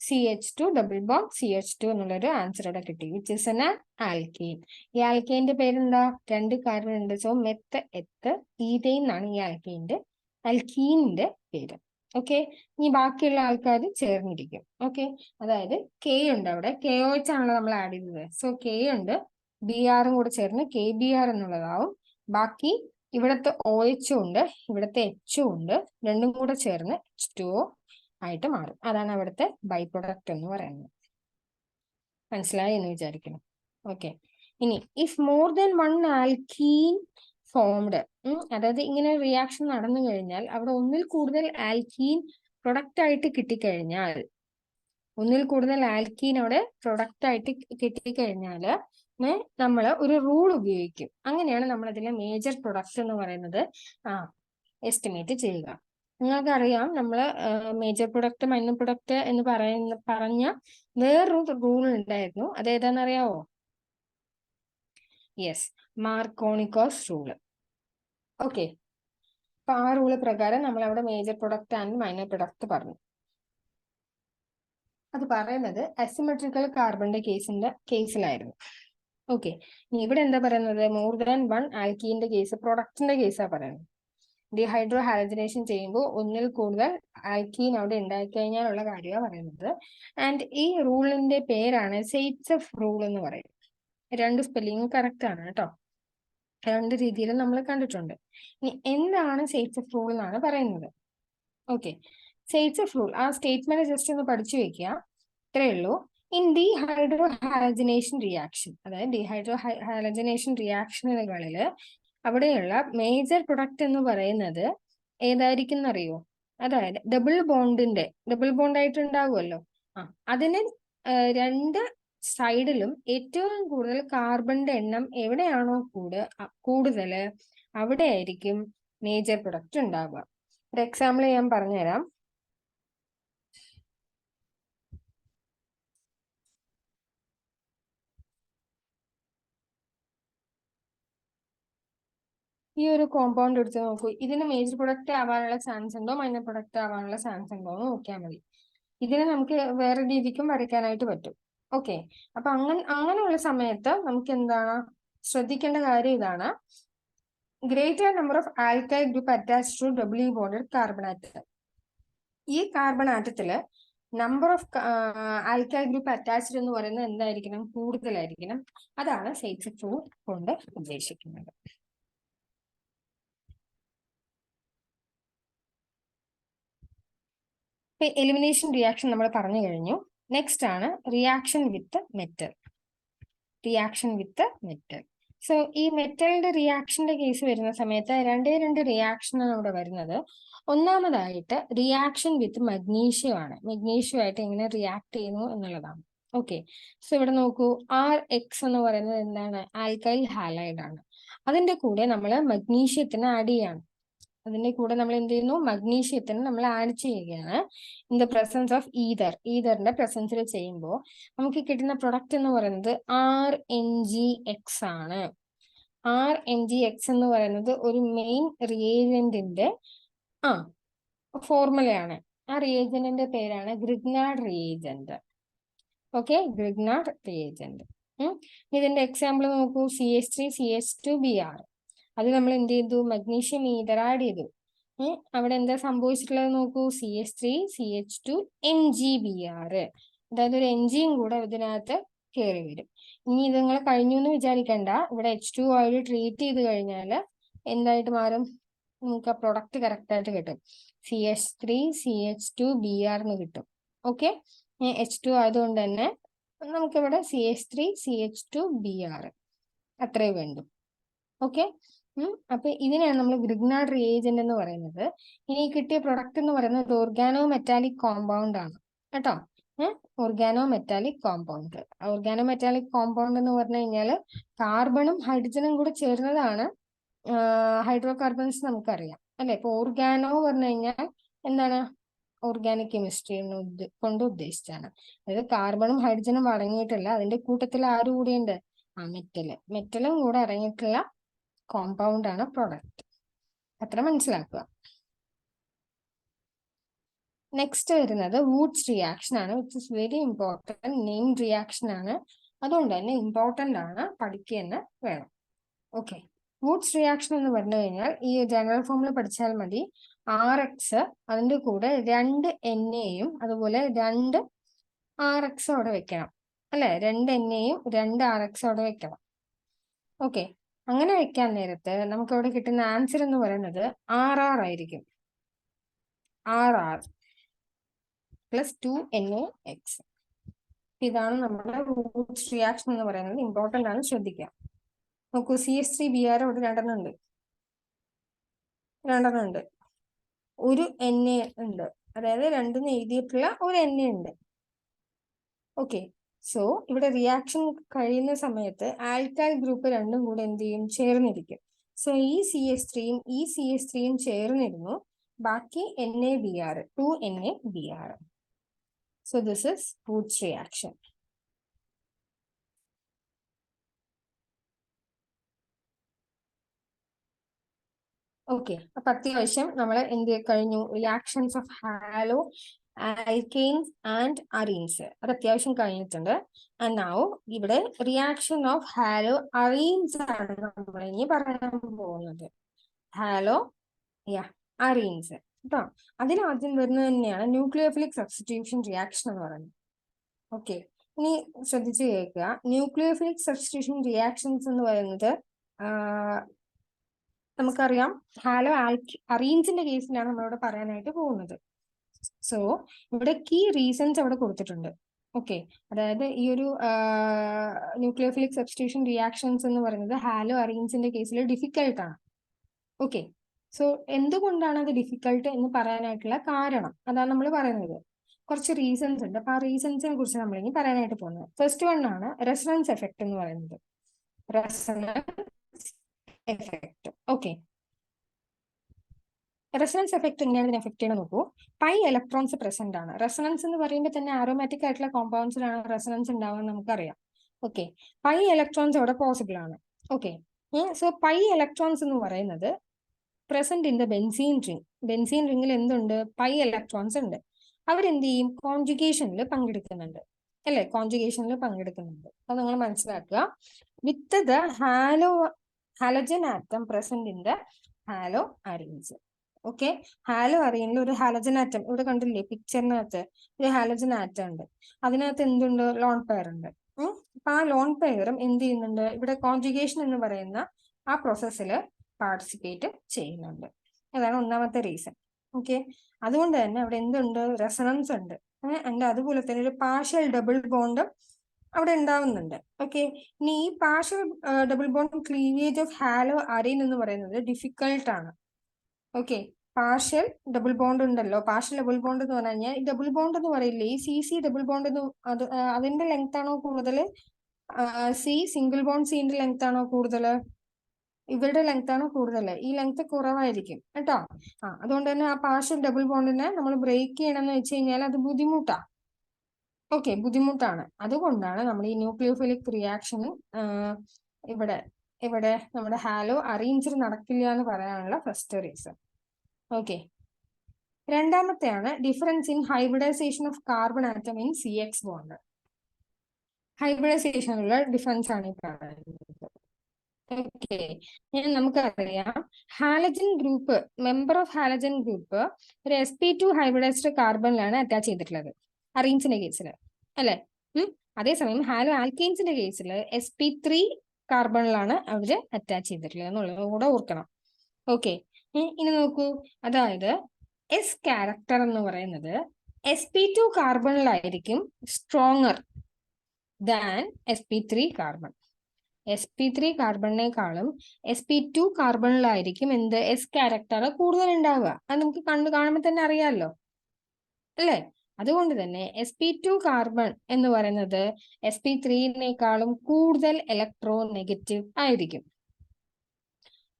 CH2 double bond CH2 എന്നുള്ളൊരു ആൻസർ അവിടെ കിട്ടി, വിച്ച് ഇസ് എൻ ആൽക്കെയിൻ. ഈ ആൽക്കെയിന്റെ പേരെന്താ? 2 കാർബൺ ഉണ്ട്. സോ മെത്ത് എത്ത് ഈതെയിൻ എന്നാണ് ഈ ആൽക്കീനിന്റെ പേര്. ഓക്കെ, ഇനി ബാക്കിയുള്ള ആൾക്കാർ ചേർന്നിരിക്കും. ഓക്കെ, അതായത് K ഉണ്ട് അവിടെ, KOH ആണല്ലോ നമ്മൾ ആഡ് ചെയ്തത്. സോ K ഉണ്ട്, Br കൂടെ ചേർന്ന് KBr എന്നുള്ളതാവും. ബാക്കി ഇവിടുത്തെ OH ഉണ്ട്, ഇവിടുത്തെ H ഉണ്ട്, രണ്ടും കൂടെ ചേർന്ന് H2O ആയിട്ട് മാറും. അതാണ് അവിടുത്തെ ബൈ പ്രൊഡക്റ്റ് എന്ന് പറയുന്നത്. മനസ്സിലായി എന്ന് വിചാരിക്കുന്നു. ഓക്കെ, ഇനി if more than one alkene formed, അതായത് ഇങ്ങനെ റിയാക്ഷൻ നടന്നു കഴിഞ്ഞാൽ അവിടെ ഒന്നിൽ കൂടുതൽ ആൽക്കീൻ പ്രൊഡക്റ്റ് ആയിട്ട് കിട്ടിക്കഴിഞ്ഞാൽ, അവിടെ പ്രൊഡക്റ്റ് ആയിട്ട് കിട്ടിക്കഴിഞ്ഞാൽ നമ്മൾ ഒരു റൂൾ ഉപയോഗിക്കും. അങ്ങനെയാണ് നമ്മൾ അതിലെ മേജർ പ്രൊഡക്റ്റ് എന്ന് പറയുന്നത് എസ്റ്റിമേറ്റ് ചെയ്യുക. നിങ്ങൾക്കറിയാം, നമ്മൾ മേജർ പ്രൊഡക്റ്റ് മൈനർ പ്രൊഡക്റ്റ് എന്ന് പറഞ്ഞ വേറൊരു റൂൾ ഉണ്ടായിരുന്നു. അതേതാണെന്നറിയാവോ? Yes, Markovnikov's rule. ഓക്കെ, അപ്പൊ ആ റൂള് പ്രകാരം നമ്മൾ അവിടെ major product and minor product പറഞ്ഞു. അത് പറയുന്നത് അസിമെട്രിക്കൽ കാർബണിന്റെ കേസിലായിരുന്നു. ഓക്കെ, ഇവിടെ എന്താ പറയുന്നത്? മോർ ദാൻ വൺ ആൽക്കീന്റെ കേസ്, പ്രൊഡക്റ്റിന്റെ കേസാണ് പറയുന്നത്. ഡീഹൈഡ്രോ ഹാലജനേഷൻ ചെയ്യുമ്പോൾ ഒന്നിൽ കൂടുതൽ ആൽക്കീൻ അവിടെ ഉണ്ടായിക്കഴിഞ്ഞാലുള്ള കാര്യമാണ് പറയുന്നത്. ആൻഡ് ഈ റൂളിന്റെ പേരാണ് സെയ്റ്റ്സെഫ് റൂൾ എന്ന് പറയും. 2 സ്പെല്ലിംഗ് കറക്റ്റ് ആണ് കേട്ടോ, 2 രീതിയിലും നമ്മൾ കണ്ടിട്ടുണ്ട്. ഇനി എന്താണ് സെയ്റ്റ്സെഫ് റൂൾ എന്നാണ് പറയുന്നത്. ഓക്കെ, സെയ്റ്റ്സെഫ് റൂൾ ആ സ്റ്റേറ്റ്മെന്റ് ജസ്റ്റ് ഒന്ന് പഠിച്ചു വെക്കുക, ഇത്രയേ ഉള്ളൂ. ഇൻ ഡീഹൈഡ്രോ ഹാലജനേഷൻ റിയാക്ഷൻ, അതായത് ഡീഹൈഡ്രോ ഹാലജനേഷൻ റിയാക്ഷനുകളിൽ അവിടെയുള്ള മേജർ പ്രൊഡക്റ്റ് എന്ന് പറയുന്നത് ഏതായിരിക്കും എന്നറിയോ? അതായത് ഡബിൾ ബോണ്ട് ആയിട്ട് ഉണ്ടാവുമല്ലോ, അതിന് 2 സൈഡിലും ഏറ്റവും കൂടുതൽ കാർബണിന്റെ എണ്ണം എവിടെയാണോ കൂടുതൽ അവിടെ ആയിരിക്കും മേജർ പ്രൊഡക്റ്റ് ഉണ്ടാവുക. ഒരു എക്സാമ്പിൾ ഞാൻ പറഞ്ഞുതരാം. ഈ ഒരു കോമ്പൗണ്ട് എടുത്ത് നോക്കൂ, ഇതിന് മേജർ പ്രൊഡക്റ്റ് ആവാനുള്ള ചാൻസ് ഉണ്ടോ മൈനർ പ്രൊഡക്റ്റ് ആവാനുള്ള ചാൻസ് ഉണ്ടോ എന്ന് നോക്കിയാൽ മതി. ഇതിനെ നമുക്ക് വേറെ രീതിക്കും വരയ്ക്കാനായിട്ട് പറ്റും. ഓക്കെ, അപ്പൊ അങ്ങനെയുള്ള സമയത്ത് നമുക്ക് എന്താണ് ശ്രദ്ധിക്കേണ്ട കാര്യം ഇതാണ്, greater number of alkyl group attached to double bonded carbon atom. ഈ കാർബൺ ആറ്റത്തില് number of alkyl group attached എന്ന് പറയുന്നത് എന്തായിരിക്കണം, കൂടുതലായിരിക്കണം. അതാണ് Zaitsev കൊണ്ട് ഉദ്ദേശിക്കുന്നത്. എലിമിനേഷൻ റിയാക്ഷൻ നമ്മൾ പറഞ്ഞു കഴിഞ്ഞു. നെക്സ്റ്റ് ആണ് reaction with metal. Reaction with metal. So ഈ മെറ്റലിന്റെ റിയാക്ഷന്റെ കേസ് വരുന്ന സമയത്ത് രണ്ട് റിയാക്ഷനാണ് ഇവിടെ വരുന്നത്. ഒന്നാമതായിട്ട് റിയാക്ഷൻ വിത്ത് മഗ്നീഷ്യം ആണ്. മഗ്നീഷ്യം ആയിട്ട് എങ്ങനെ റിയാക്ട് ചെയ്യുന്നു എന്നുള്ളതാണ്. ഓക്കെ, സോ ഇവിടെ നോക്കൂ, RX എന്ന് പറയുന്നത് എന്താണ്, ആൽക്കൈൽ ഹാലൈഡ് ആണ്. അതിന്റെ കൂടെ നമ്മൾ മഗ്നീഷ്യത്തിന് ആഡ് ചെയ്യാണ്. അതിന്റെ കൂടെ നമ്മൾ എന്ത് ചെയ്യുന്നു, മഗ്നീഷ്യത്തിന് നമ്മൾ ആഡ് ചെയ്യുകയാണ്. ഇൻ ദ പ്രസൻസ് ഓഫ് ഈതറിന്റെ പ്രസൻസിൽ ചെയ്യുമ്പോൾ നമുക്ക് കിട്ടുന്ന പ്രൊഡക്റ്റ് എന്ന് പറയുന്നത് RNGX ആണ്. RNGX എന്ന് പറയുന്നത് ഒരു മെയിൻ റിയേജന്റിന്റെ ഫോർമുലയാണ്. ആ റിയേജന്റിന്റെ പേരാണ് Grignard reagent. Okay, Grignard reagent. ഇതിന്റെ എക്സാമ്പിൾ നോക്കൂ, CH3CH2Br. അത് നമ്മൾ എന്ത് ചെയ്തു, മഗ്നീഷ്യം ഈതർ ആഡ് ചെയ്തു. അവിടെ എന്താ സംഭവിച്ചിട്ടുള്ളത് നോക്കൂ, CH3CH2MgBr. അതായത് ഒരു എൻജിയും കൂടെ ഇതിനകത്ത് കയറി വരും. ഇനി ഇത് നിങ്ങൾ കഴിഞ്ഞു എന്ന് വിചാരിക്കണ്ട, ഇവിടെ H2 ആയിട്ട് ട്രീറ്റ് ചെയ്ത് കഴിഞ്ഞാൽ എന്തായിട്ട് മാറും, നമുക്ക് ആ പ്രൊഡക്റ്റ് കറക്റ്റ് ആയിട്ട് കിട്ടും. CH3CH2Br എന്ന് കിട്ടും. ഓക്കെ, H2 ആയതുകൊണ്ട് തന്നെ നമുക്കിവിടെ CH3CH2Br അത്രേ വേണ്ടു. ഓക്കെ, അപ്പൊ ഇതിനെയാണ് നമ്മൾ ഗ്രിഗ്നാർഡ് റിയേജന്റ് എന്ന് പറയുന്നത്. ഇനി കിട്ടിയ പ്രൊഡക്റ്റ് എന്ന് പറയുന്നത് ഓർഗാനോ മെറ്റാലിക് കോമ്പൗണ്ട് ആണ് കേട്ടോ. Organo metallic compound. Organo metallic compound എന്ന് പറഞ്ഞു കഴിഞ്ഞാൽ കാർബണും ഹൈഡ്രജനും കൂടെ ചേർന്നതാണ് ഹൈഡ്രോ കാർബൺസ്, നമുക്കറിയാം അല്ലെ. ഇപ്പൊ ഓർഗാനോ പറഞ്ഞു കഴിഞ്ഞാൽ എന്താണ്, ഓർഗാനിക് കെമിസ്ട്രി കൊണ്ട് ഉദ്ദേശിച്ചാണ്. അതായത് കാർബണും ഹൈഡ്രജനും അടങ്ങിയിട്ടില്ല, അതിന്റെ കൂട്ടത്തിൽ ആരും കൂടിയുണ്ട്, മെറ്റലും കൂടെ അടങ്ങിയിട്ടുള്ള കോമ്പൗണ്ട് ആണ് പ്രൊഡക്റ്റ്. അത്ര മനസ്സിലാക്കുക. നെക്സ്റ്റ് വരുന്നത് വൂഡ്സ് റിയാക്ഷൻ ആണ്, which is very important. Name reaction ആണ്, അതുകൊണ്ട് തന്നെ ഇമ്പോർട്ടൻ്റ് ആണ്, പഠിക്കുകയെന്ന് വേണം. ഓക്കെ, വൂഡ്സ് റിയാക്ഷൻ എന്ന് പറഞ്ഞു കഴിഞ്ഞാൽ ഈ ജനറൽ ഫോമിൽ പഠിച്ചാൽ മതി. RX, അതിൻ്റെ കൂടെ 2 NAയും അതുപോലെ 2 RX അവിടെ വെക്കണം അല്ലെ. 2 NAയും 2 RX അവിടെ വെക്കണം. ഓക്കെ, അങ്ങനെ വെക്കാൻ നേരത്ത് നമുക്ക് അവിടെ കിട്ടുന്ന ആൻസർ എന്ന് പറയുന്നത് RR ആയിരിക്കും. RR plus 2NaX. ഇതാണ് നമ്മുടെ വൂഡ്സ് റിയാക്ഷൻ എന്ന് പറയുന്നത്. ഇമ്പോർട്ടൻ്റ് ആണ്, ശ്രദ്ധിക്കാം. നോക്കൂ, CH3Br ഇവിടെ 2 ഉണ്ട്, ഒരു Na ഉണ്ട്, അതായത് 2 എഴുതിയിട്ടുള്ള ഒരു Na ഉണ്ട്. ഓക്കെ, സോ ഇവിടെ റിയാക്ഷൻ കഴിയുന്ന സമയത്ത് ആൽക്കൈൽ ഗ്രൂപ്പ് 2ഉം കൂടെ എന്ത് ചെയ്യും, ചേർന്നിരിക്കും. സോ ഈ CH3യും ഈ CH3യും ചേർന്നിരുന്നു, ബാക്കി NaBr, 2NaBr. So this is Wurtz reaction. Okay, അപ്പൊ അത്യാവശ്യം നമ്മൾ എന്ത് കഴിഞ്ഞു, reactions of halo alkanes and arenes, അത് അത്യാവശ്യം കഴിഞ്ഞിട്ടുണ്ട്. ആൻഡ് നൗ ഇവിടെ റിയാക്ഷൻ ഓഫ് ഹാലോ അറീൻസ് ആണ് നമ്മൾ ഇനി പറയാൻ പോകുന്നത്. ഹാലോ അറീൻസ് കേട്ടോ. അതിനാദ്യം വരുന്നത് തന്നെയാണ് ന്യൂക്ലിയോഫിലിക് സബ്സ്റ്റിറ്റ്യൂഷൻ റിയാക്ഷൻ എന്ന് പറയുന്നത്. ഓക്കെ, ഇനി ശ്രദ്ധിച്ച് കേൾക്കുക. ന്യൂക്ലിയോഫിലിക് സബ്സ്റ്റിറ്റ്യൂഷൻ റിയാക്ഷൻസ് എന്ന് പറയുന്നത് നമുക്കറിയാം, ഹാലോ അറീൻസിന്റെ കേസിലാണ് നമ്മളിവിടെ പറയാനായിട്ട് പോകുന്നത്. സോ ഇവിടെ കീ റീസൺസ് അവിടെ കൊടുത്തിട്ടുണ്ട്. ഓക്കെ, അതായത് ഈ ഒരു ന്യൂക്ലിയോഫിലിക് സബ്സ്റ്റിറ്റ്യൂഷൻ റിയാക്ഷൻസ് എന്ന് പറയുന്നത് ഹാലോ അറീൻസിന്റെ കേസിൽ ഡിഫിക്കൽട്ട് ആണ്. ഓക്കെ, സോ എന്തുകൊണ്ടാണ് അത് ഡിഫിക്കൽട്ട് എന്ന് പറയാനായിട്ടുള്ള കാരണം അതാണ് നമ്മൾ പറയുന്നത്. കുറച്ച് റീസൺസ് ഉണ്ട്, അപ്പൊ ആ റീസൺസിനെ കുറിച്ച് നമ്മൾ ഇനി പറയാനായിട്ട് പോകുന്നത്. ഫസ്റ്റ് വൺ ആണ് റെസണൻസ് എഫക്ട് എന്ന് പറയുന്നത്. Resonance effect. Okay, resonance effect എങ്ങനെയാണ് ഇതിനെ എഫക്ട് ചെയ്യണം നോക്കൂ. പൈ ഇലക്ട്രോൺസ് പ്രസന്റ് ആണ്. റെസണൻസ് എന്ന് പറയുമ്പോൾ തന്നെ ആരോമാറ്റിക് ആയിട്ടുള്ള കോമ്പൗണ്ട്സിലാണ് റെസണൻസ് ഉണ്ടാവുക നമുക്കറിയാം. ഓക്കെ, പൈ ഇലക്ട്രോൺസ് അവിടെ പോസിബിൾ ആണ്. ഓക്കെ, സോ പൈ ഇലക്ട്രോൺസ് എന്ന് പറയുന്നത് present in the benzene ring. Benzene റിംഗിൽ എന്തുണ്ട്? പൈ ഇലക്ട്രോൺസ് ഉണ്ട്. അവരെന്ത് ചെയ്യും? കോൺജുഗേഷനിൽ പങ്കെടുക്കുന്നുണ്ട്, അല്ലെ? കോൺജുഗേഷനിൽ പങ്കെടുക്കുന്നുണ്ട്. അപ്പൊ നിങ്ങൾ മനസ്സിലാക്കുക, with the halogen atom present in the halo arenes. Okay, halo അറീനിൽ ഒരു ഹാലജൻ ആറ്റം ഇവിടെ കണ്ടില്ലേ പിക്ചറിനകത്ത്? ഒരു ഹാലജൻ ആറ്റം ഉണ്ട്. അതിനകത്ത് എന്തുണ്ട്? ലോൺ പെയർ ഉണ്ട്. അപ്പൊ ആ ലോൺ പെയറും എന്ത് ചെയ്യുന്നുണ്ട്? ഇവിടെ കോൺജുഗേഷൻ എന്ന് പറയുന്ന ആ പ്രോസസ്സിൽ പാർട്ടിസിപ്പേറ്റ് ചെയ്യുന്നുണ്ട്. അതാണ് ഒന്നാമത്തെ റീസൺ. ഓക്കെ, അതുകൊണ്ട് തന്നെ അവിടെ എന്തുണ്ട്? റെസണൻസ് ഉണ്ട്. അതുപോലെ തന്നെ ഒരു പാർഷ്യൽ ഡബിൾ ബോണ്ട് അവിടെ ഉണ്ടാവുന്നുണ്ട്. ഓക്കെ, ഇനി ഈ partial double bond cleavage of halo arene എന്ന് പറയുന്നത് ഡിഫിക്കൾട്ട് ആണ്. ഓക്കെ, പാർഷ്യൽ ഡബിൾ ബോണ്ട് ഉണ്ടല്ലോ, പാർഷ്യൽ ഡബിൾ ബോണ്ട് എന്ന് പറഞ്ഞു കഴിഞ്ഞാൽ ഈ ഡബിൾ ബോണ്ട് എന്ന് പറയില്ലേ, ഈ സി ഡബിൾ ബോണ്ട് അതിന്റെ ലെങ്ത് ആണോ കൂടുതൽ? സിംഗിൾ ബോണ്ട് സിന്റെ ലെങ്ത് ആണോ കൂടുതൽ? ഇവരുടെ ലെങ്ത് ആണോ കൂടുതൽ? ഈ ലെങ്ത് കുറവായിരിക്കും കേട്ടോ. അതുകൊണ്ട് തന്നെ ആ പാർഷ്യൽ ഡബിൾ ബോണ്ടിനെ നമ്മൾ ബ്രേക്ക് ചെയ്യണമെന്ന് വെച്ച് കഴിഞ്ഞാൽ അത് ബുദ്ധിമുട്ടാ. ഓക്കെ, ബുദ്ധിമുട്ടാണ്. അതുകൊണ്ടാണ് നമ്മൾ ഈ ന്യൂക്ലിയോഫിലിക് റിയാക്ഷൻ ഇവിടെ ഇവിടെ നമ്മുടെ ഹാലോ അറേഞ്ച്ഡ് നടക്കില്ല എന്ന് പറയാനുള്ള ഫസ്റ്റ് റീസൺ. ഓക്കെ, രണ്ടാമത്തെയാണ് difference in hybridization of carbon atom in CX bond. ഹൈബ്രിഡൈസേഷനുള്ള ഡിഫറൻസ് ആണ് ഈ പറയുന്നത്. ഓക്കെ, നമുക്കറിയാം halogen group, member of halogen group ഒരു sp2 ഹൈബ്രിഡൈസ്ഡ് കാർബണിലാണ് അറ്റാച്ച് ചെയ്തിട്ടുള്ളത് അറീൻസിന്റെ കേസിൽ, അല്ലെ? അതേസമയം ഹാലോ ആൽക്കെയിൻസിന്റെ കേസിൽ sp3 കാർബണിലാണ് അവര് അറ്റാച്ച് ചെയ്തിട്ടുള്ളത് എന്നുള്ളത് കൂടെ ഓർക്കണം. ഓക്കെ, ഇനി നോക്കൂ, അതായത് എസ് ക്യാരക്ടർ എന്ന് പറയുന്നത് sp2 കാർബണിലായിരിക്കും stronger than sp3 carbon. sp3 കാർബണിനേക്കാളും sp2 കാർബണിലായിരിക്കും എന്ത്? എസ് ക്യാരക്ടർ കൂടുതൽ ഉണ്ടാവുക. അത് നമുക്ക് കാണുമ്പോൾ തന്നെ അറിയാമല്ലോ, അല്ലേ? അതുകൊണ്ട് തന്നെ sp2 കാർബൺ എന്ന് പറയുന്നത് sp3നേക്കാളും കൂടുതൽ ഇലക്ട്രോ നെഗറ്റീവ് ആയിരിക്കും.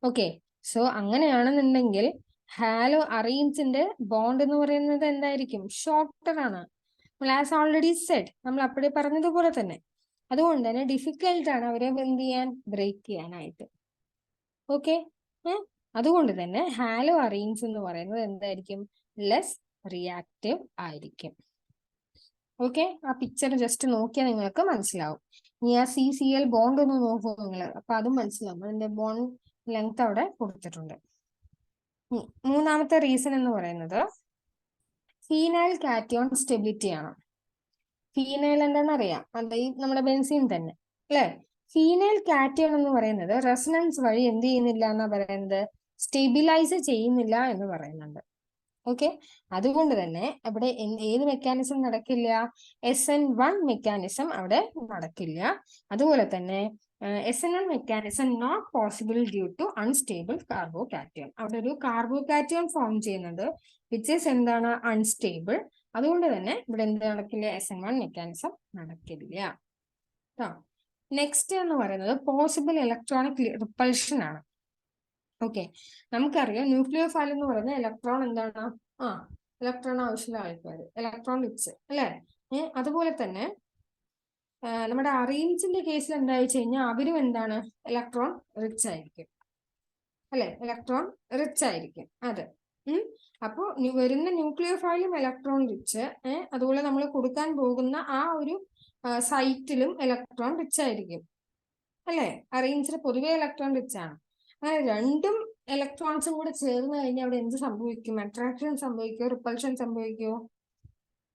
ഓക്കെ, സോ അങ്ങനെയാണെന്നുണ്ടെങ്കിൽ ഹാലോ അറീൻസിന്റെ ബോണ്ട് എന്ന് പറയുന്നത് എന്തായിരിക്കും? ഷോർട്ടർ ആണ്. ആസ് ഓൾറെഡി സെഡ്, നമ്മൾ അപ്പോഴേ പറഞ്ഞതുപോലെ തന്നെ. അതുകൊണ്ട് തന്നെ ഡിഫിക്കൽട്ട് ആണ് അവരെ എന്ത് ചെയ്യാൻ? ബ്രേക്ക് ചെയ്യാനായിട്ട്. ഓക്കെ, അതുകൊണ്ട് തന്നെ ഹാലോ അറീൻസ് എന്ന് പറയുന്നത് എന്തായിരിക്കും? ലെസ് റിയാക്റ്റീവ് ആയിരിക്കും. ഓക്കെ, ആ പിക്ചർ ജസ്റ്റ് നോക്കിയാൽ നിങ്ങൾക്ക് മനസ്സിലാവും. ഇനി ആ CCl ബോണ്ട് ഒന്ന് നോക്കൂ നിങ്ങൾ, അപ്പൊ അതും മനസ്സിലാവും. അതിന്റെ ബോണ്ട് ലെങ്ത് അവിടെ കൊടുത്തിട്ടുണ്ട്. മൂന്നാമത്തെ റീസൺ എന്ന് പറയുന്നത് ഫീനൈൽ കാറ്റയോൺ സ്റ്റെബിലിറ്റി ആണ്. ഫീനൈൽ എന്താണെന്നറിയാം, അത് ഈ നമ്മുടെ ബെൻസീൻ തന്നെ, അല്ലെ? ഫീനൈൽ കാറ്റയോൺ എന്ന് പറയുന്നത് റെസണൻസ് വഴി എന്ത് ചെയ്യുന്നില്ല എന്നാ പറയുന്നത്? സ്റ്റെബിലൈസ് ചെയ്യുന്നില്ല എന്ന് പറയുന്നുണ്ട്. ഓക്കെ, അതുകൊണ്ട് തന്നെ അവിടെ ഏത് മെക്കാനിസം നടക്കില്ല? SN1 മെക്കാനിസം അവിടെ നടക്കില്ല. അതുപോലെ തന്നെ SN1 mechanism not possible due to unstable carbocation. അവിടെ ഒരു കാർബോകാറ്റയോൺ ഫോം ചെയ്യുന്നത് വിച്ച് ഈസ് എന്താണ്? അൺസ്റ്റേബിൾ. അതുകൊണ്ട് തന്നെ ഇവിടെ എന്ത് നടക്കില്ല? SN1 മെക്കാനിസം നടക്കില്ല. നെക്സ്റ്റ് എന്ന് പറയുന്നത് പോസിബിൾ ഇലക്ട്രോണിക് റിപ്പൾഷൻ ആണ്. ഓക്കെ, നമുക്കറിയാം ന്യൂക്ലിയോഫൈൽ എന്ന് പറയുന്നത് ഇലക്ട്രോൺ എന്താണ്? ഇലക്ട്രോൺ ആവശ്യമുള്ള ആൾക്കാർ, ഇലക്ട്രോൺ റിച്ച്, അല്ലെ? അതുപോലെ തന്നെ നമ്മുടെ അറീൻസിന്റെ കേസിൽ എന്താ വെച്ച് കഴിഞ്ഞാൽ അവരും എന്താണ്? ഇലക്ട്രോൺ റിച്ച് ആയിരിക്കും, അല്ലെ? ഇലക്ട്രോൺ റിച്ച് ആയിരിക്കും. അതെ. അപ്പോ വരുന്ന ന്യൂക്ലിയോഫൈലും ഇലക്ട്രോൺ റിച്ച്, അതുപോലെ നമ്മൾ കൊടുക്കാൻ പോകുന്ന ആ ഒരു സൈറ്റിലും ഇലക്ട്രോൺ റിച്ച് ആയിരിക്കും, അല്ലെ? അറീൻസിൽ പൊതുവെ ഇലക്ട്രോൺ റിച്ച് ആണ്. അങ്ങനെ രണ്ടും ഇലക്ട്രോൺസും കൂടെ ചേർന്ന് കഴിഞ്ഞാൽ അവിടെ എന്ത് സംഭവിക്കും? അട്രാക്ഷൻ സംഭവിക്കോ റിപ്പൾഷൻ സംഭവിക്കോ?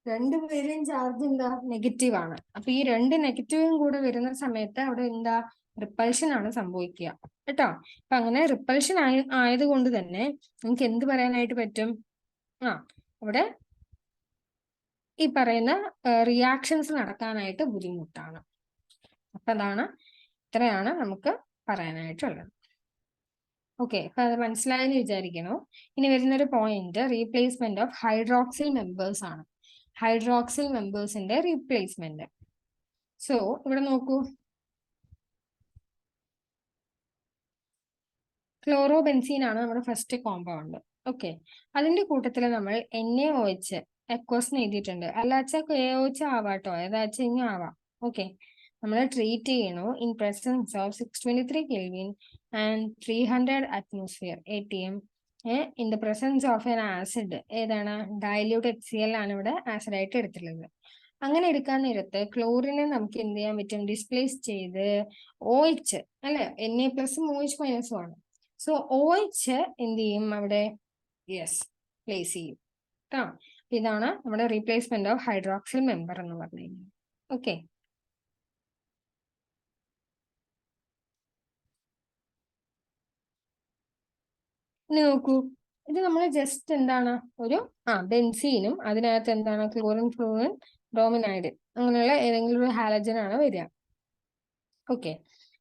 രണ്ടുപേരെയും ചാർജ് എന്താ? നെഗറ്റീവ് ആണ്. അപ്പൊ ഈ രണ്ട് നെഗറ്റീവും കൂടെ വരുന്ന സമയത്ത് അവിടെ എന്താ? റിപ്പൾഷൻ ആണ് സംഭവിക്കുക കേട്ടോ. അപ്പൊ അങ്ങനെ റിപ്പൾഷൻ ആയതുകൊണ്ട് തന്നെ നമുക്ക് എന്ത് പറയാനായിട്ട് പറ്റും? അവിടെ ഈ പറയുന്ന റിയാക്ഷൻസ് നടക്കാനായിട്ട് ബുദ്ധിമുട്ടാണ്. അപ്പൊ ഇത്രയാണ് നമുക്ക് പറയാനായിട്ടുള്ളത്. ഓക്കെ, അപ്പൊ അത് മനസ്സിലായെന്ന് വിചാരിക്കണോ? ഇനി വരുന്നൊരു point replacement of hydroxyl members ആണ്. ഹൈഡ്രോക്സിൽ മെമ്പേഴ്സിന്റെ റീപ്ലേസ്മെന്റ്. സോ ഇവിടെ നോക്കൂ, ക്ലോറോബെൻസീൻ ആണ് നമ്മുടെ ഫസ്റ്റ് കോമ്പൗണ്ട്. ഓക്കെ, അതിന്റെ കൂട്ടത്തിൽ നമ്മൾ NaOH എക്വസ് എഴുതിയിട്ടുണ്ട്. അല്ലാച്ച KOH ആവാട്ടോ, ഏതാച്ചും ആവാം. ഓക്കെ, നമ്മൾ ട്രീറ്റ് ചെയ്യണു in presence of 623 kelvin and 300 atmosphere ATM in the presence of an acid. ഏതാണ്? ഡൈല്യൂട്ട് HCl ആണ് ഇവിടെ ആസിഡ് ആയിട്ട് എടുത്തിട്ടുള്ളത്. അങ്ങനെ എടുക്കാൻ നേരത്ത് ക്ലോറിനെ നമുക്ക് എന്ത് ചെയ്യാൻ പറ്റും? ഡിസ്പ്ലേസ് ചെയ്ത് OH അല്ലെ, Na+ഉം OH- ആണ്. സോ OH എന്ത് ചെയ്യും അവിടെ? യെസ്, പ്ലേസ് ചെയ്യും കേട്ടോ. ഇതാണ് നമ്മുടെ റീപ്ലേസ്മെന്റ് ഓഫ് ഹൈഡ്രോക്സിൽ മെമ്പർ എന്ന് പറഞ്ഞു കഴിഞ്ഞാൽ. ഓക്കെ, ഇനി നോക്കൂ, ഇത് നമ്മൾ ജസ്റ്റ് എന്താണ് ഒരു ബെൻസീനും അതിനകത്ത് എന്താണ് ക്ലോറിൻ, ഫ്ലൂറിൻ, ബ്രോമിനൈഡ് അങ്ങനെയുള്ള ഏതെങ്കിലും ഒരു ഹാലജൻ ആണ് വരിക. ഓക്കെ,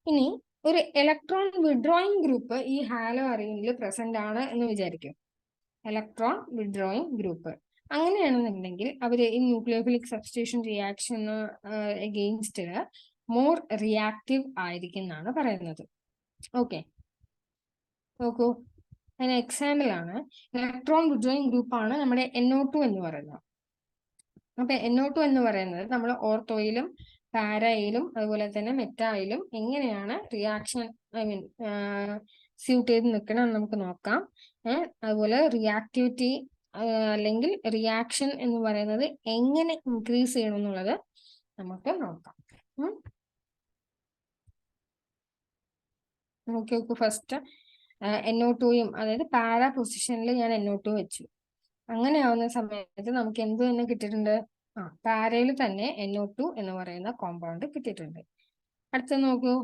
ഇനി ഒരു ഇലക്ട്രോൺ വിഡ്രോയിങ് ഗ്രൂപ്പ് ഈ ഹാലോ അറേഞ്ചിൽ പ്രസന്റ് ആണ് എന്ന് വിചാരിക്കും. ഇലക്ട്രോൺ വിഡ്രോയിങ് ഗ്രൂപ്പ് അങ്ങനെയാണെന്നുണ്ടെങ്കിൽ അവർ ഈ nucleophilic substitution reaction against more reactive ആയിരിക്കും എന്നാണ് പറയുന്നത്. ഓക്കെ, നോക്കൂ, അതിന് എക്സാമ്പിൾ ആണ് ഇലക്ട്രോൺ വിഡ്രോയിങ് ഗ്രൂപ്പ് ആണ് നമ്മുടെ NO2 എന്ന് പറയുന്നത്. അപ്പൊ NO2 എന്ന് പറയുന്നത് നമ്മൾ ഓർത്തോയിലും പാരയിലും അതുപോലെ തന്നെ മെറ്റായിലും എങ്ങനെയാണ് റിയാക്ഷൻ സ്യൂട്ട് ചെയ്ത് നിൽക്കണം നമുക്ക് നോക്കാം. അതുപോലെ റിയാക്ടിവിറ്റി അല്ലെങ്കിൽ റിയാക്ഷൻ എന്ന് പറയുന്നത് എങ്ങനെ ഇൻക്രീസ് ചെയ്യണം എന്നുള്ളത് നമുക്ക് നോക്കാം. നമുക്ക് ഫസ്റ്റ് NO2യും അതായത് പാര പൊസിഷനിൽ ഞാൻ NO2 വെച്ചു. അങ്ങനെ ആവുന്ന സമയത്ത് നമുക്ക് എന്ത് തന്നെ കിട്ടിയിട്ടുണ്ട്? പാരയിൽ തന്നെ NO2 എന്ന് പറയുന്ന കോമ്പൗണ്ട് കിട്ടിയിട്ടുണ്ട്. അടുത്ത നോക്കൂ,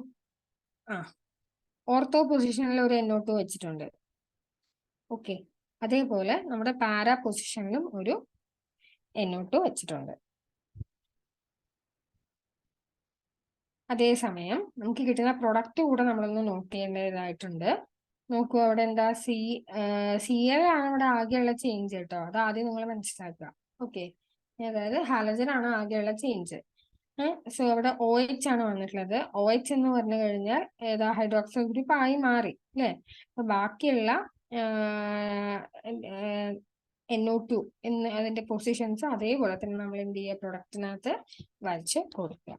ഓർത്തോ പൊസിഷനിൽ ഒരു NO2 വെച്ചിട്ടുണ്ട്. ഓക്കെ, അതേപോലെ നമ്മുടെ പാര പൊസിഷനിലും ഒരു NO2 വെച്ചിട്ടുണ്ട്. അതേസമയം നമുക്ക് കിട്ടുന്ന പ്രൊഡക്റ്റ് കൂടെ നമ്മളൊന്ന് നോട്ട് ചെയ്യേണ്ടതായിട്ടുണ്ട്. നോക്കൂ, അവിടെ എന്താ Cl ആണ് ഇവിടെ ആകെയുള്ള ചേഞ്ച് കേട്ടോ. അത് ആദ്യം നിങ്ങൾ മനസ്സിലാക്കുക. ഓക്കെ, അതായത് ഹാലജൻ ആണ് ആകെയുള്ള ചേഞ്ച്. സോ അവിടെ OH ആണ് വന്നിട്ടുള്ളത്. OH എന്ന് പറഞ്ഞു കഴിഞ്ഞാൽ ഏതാ ഹൈഡ്രോക്സൈൽ ഗ്രൂപ്പ് ആയി മാറി അല്ലെ. അപ്പൊ ബാക്കിയുള്ള NO2 എന്ന് അതിന്റെ പൊസിഷൻസ് അതേപോലെ തന്നെ നമ്മൾ എന്ത് ചെയ്യുക? പ്രൊഡക്റ്റിനകത്ത് വരച്ച് കൊടുക്കുക.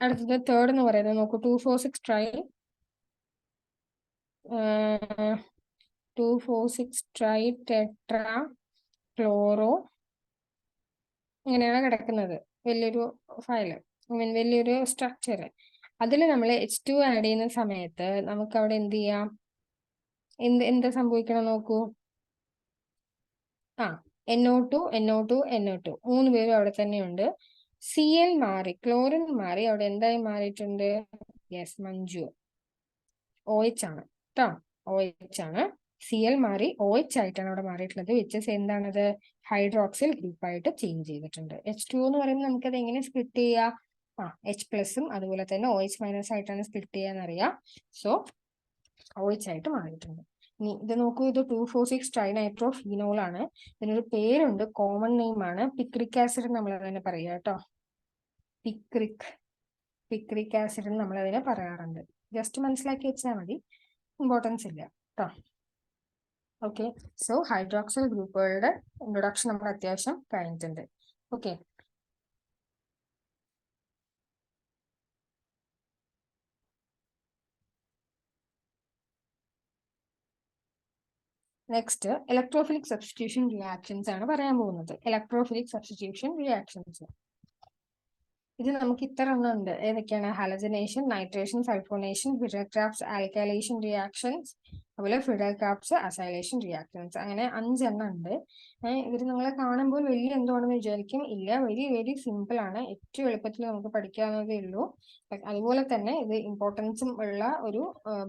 അടുത്തത് തേർഡ് എന്ന് പറയുന്നത് നോക്കൂ, 2,4,6 ട്രൈ 2,4,6 ട്രൈ ടെട്രാ ക്ലോറോ ഇങ്ങനെയാണ് കിടക്കുന്നത്. വലിയൊരു ഫയല്, വലിയൊരു സ്ട്രക്ചർ. അതിൽ നമ്മൾ H2 ആഡ് ചെയ്യുന്ന സമയത്ത് നമുക്ക് അവിടെ എന്ത് ചെയ്യാം? എന്താ സംഭവിക്കണം നോക്കൂ. NO2 NO2 NO2 മൂന്ന് പേരും അവിടെ തന്നെയുണ്ട്. Cl മാറി, ക്ലോറിൻ മാറി, അവിടെ എന്തായി മാറിയിട്ടുണ്ട്? യെസ്, മഞ്ജു OH ആണ് കേട്ടോ. OH ആണ്. Cl മാറി OH ആയിട്ടാണ് അവിടെ മാറിയിട്ടുള്ളത്. വിച്ച് എന്താണത്? ഹൈഡ്രോക്സിൽ ഗ്രൂപ്പായിട്ട് ചേഞ്ച് ചെയ്തിട്ടുണ്ട്. H2 എന്ന് പറയുമ്പോൾ നമുക്കത് എങ്ങനെ സ്പ്ലിറ്റ് ചെയ്യാം? H+ഉം അതുപോലെ തന്നെ OH- ആയിട്ടാണ് സ്പ്ലിറ്റ് ചെയ്യാന്നറിയാം. സോ OH ആയിട്ട് മാറിയിട്ടുണ്ട്. ഇനി ഇത് നോക്കൂ, ഇത് 2,4,6 ട്രൈനൈട്രോഫീനോൾ ആണ്. ഇതിനൊരു പേരുണ്ട്, കോമൺ നെയിം ആണ് പിക്രിക് ആസിഡ് നമ്മൾ അതിനെ പറയുക കേട്ടോ. പിക്രിക് ആസിഡ് നമ്മൾ അതിനെ പറയാറുണ്ട്. ജസ്റ്റ് മനസ്സിലാക്കി വെച്ചാൽ മതി, ഇമ്പോർട്ടൻസ് ഇല്ല കേട്ടോ. ഓക്കെ, സോ ഹൈഡ്രോക്സിൽ ഗ്രൂപ്പുകളുടെ ഇൻട്രൊഡക്ഷൻ നമ്മൾ അത്യാവശ്യം കഴിഞ്ഞിട്ടുണ്ട്. Okay, next electrophilic substitution reactions ആണ് പറയാൻ പോകുന്നത്. ഇലക്ട്രോഫിലിക് സബ്സ്റ്റിറ്റ്യൂഷൻ റിയാക്ഷൻസ് ഇത് നമുക്ക് ഇത്ര എണ്ണം ഉണ്ട്. ഏതൊക്കെയാണ്? Halogenation, nitration, sulphonation, Fidel-crafts alkylation reactions, അതുപോലെ ഫിഡൽ-ക്രാഫ്റ്റ്സ് അസൈലേഷൻ റിയാക്ഷൻസ്. അങ്ങനെ 5 എണ്ണം ഉണ്ട്. ഇവർ നിങ്ങളെ കാണുമ്പോൾ വലിയ എന്തുവാണെന്ന് വിചാരിക്കും. ഇല്ല, വെരി വെരി സിമ്പിൾ ആണ്. ഏറ്റവും എളുപ്പത്തിൽ നമുക്ക് പഠിക്കാവുന്നതേ ഉള്ളൂ. അതുപോലെ തന്നെ ഇത് ഇമ്പോർട്ടൻസും ഉള്ള ഒരു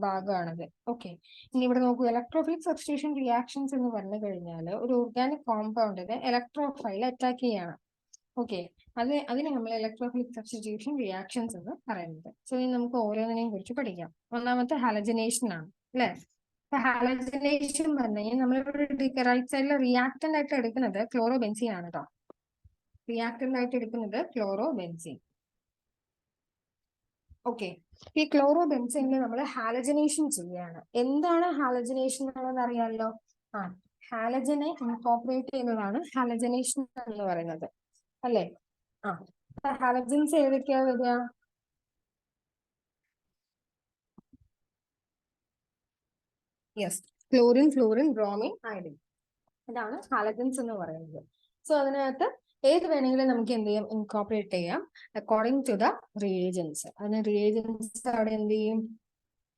ഭാഗമാണിത്. ഓക്കെ, ഇനി ഇവിടെ നോക്കൂ, ഇലക്ട്രോഫിലിക് സബ്സ്റ്റിറ്റ്യൂഷൻ റിയാക്ഷൻസ് എന്ന് പറഞ്ഞു കഴിഞ്ഞാൽ ഒരു ഓർഗാനിക് കോമ്പൗണ്ടിനെ ഇലക്ട്രോഫൈൽ അറ്റാക്ക് ചെയ്യാണ്. ഓക്കെ, അതിനെ നമ്മൾ ഇലക്ട്രോഫിലിക് സബ്സ്റ്റിറ്റ്യൂഷൻ റിയാക്ഷൻസ് എന്ന് പറയുന്നത്. സോ ഇനി നമുക്ക് ഓരോന്നിനെയും കുറിച്ച് പഠിക്കാം. ഒന്നാമത്തെ ഹാലജനേഷൻ ആണ് അല്ലെ. അപ്പൊ ഹാലജനേഷൻ പറഞ്ഞു കഴിഞ്ഞാൽ നമ്മളിവിടെ റൈറ്റ് സൈഡിൽ റിയാക്ടന്റ് ആയിട്ട് എടുക്കുന്നത് ക്ലോറോബെൻസീൻ ആണ് കേട്ടോ. റിയാക്ടന്റ് ആയിട്ട് എടുക്കുന്നത് ക്ലോറോബെൻസീൻ. ഓക്കെ, ഈ ക്ലോറോബെൻസീനിൽ നമ്മൾ ഹാലജനേഷൻ ചെയ്യാണ്. എന്താണ് ഹാലജനേഷൻ എന്നുള്ളത് അറിയാമല്ലോ. ഹാലജനെ ഇൻകോർപ്പറേറ്റ് ചെയ്യുന്നതാണ് ഹാലജനേഷൻ എന്ന് പറയുന്നത് അല്ലേ. ഹാലജൻസ് ഏതൊക്കെയാ വരിക? Yes, chlorine, fluorine, bromine, iodine. ഇതാണ് ഹാലജൻസ് എന്ന് പറയുന്നത്. സോ അതിനകത്ത് ഏത് വേണമെങ്കിലും നമുക്ക് എന്ത് ചെയ്യാം, ഇൻകോർപ്പറേറ്റ് ചെയ്യാം അക്കോർഡിംഗ് ടു ദ റിയേജൻസ്. അതിന് റിയേജൻസ് അവിടെ എന്ത് ചെയ്യും,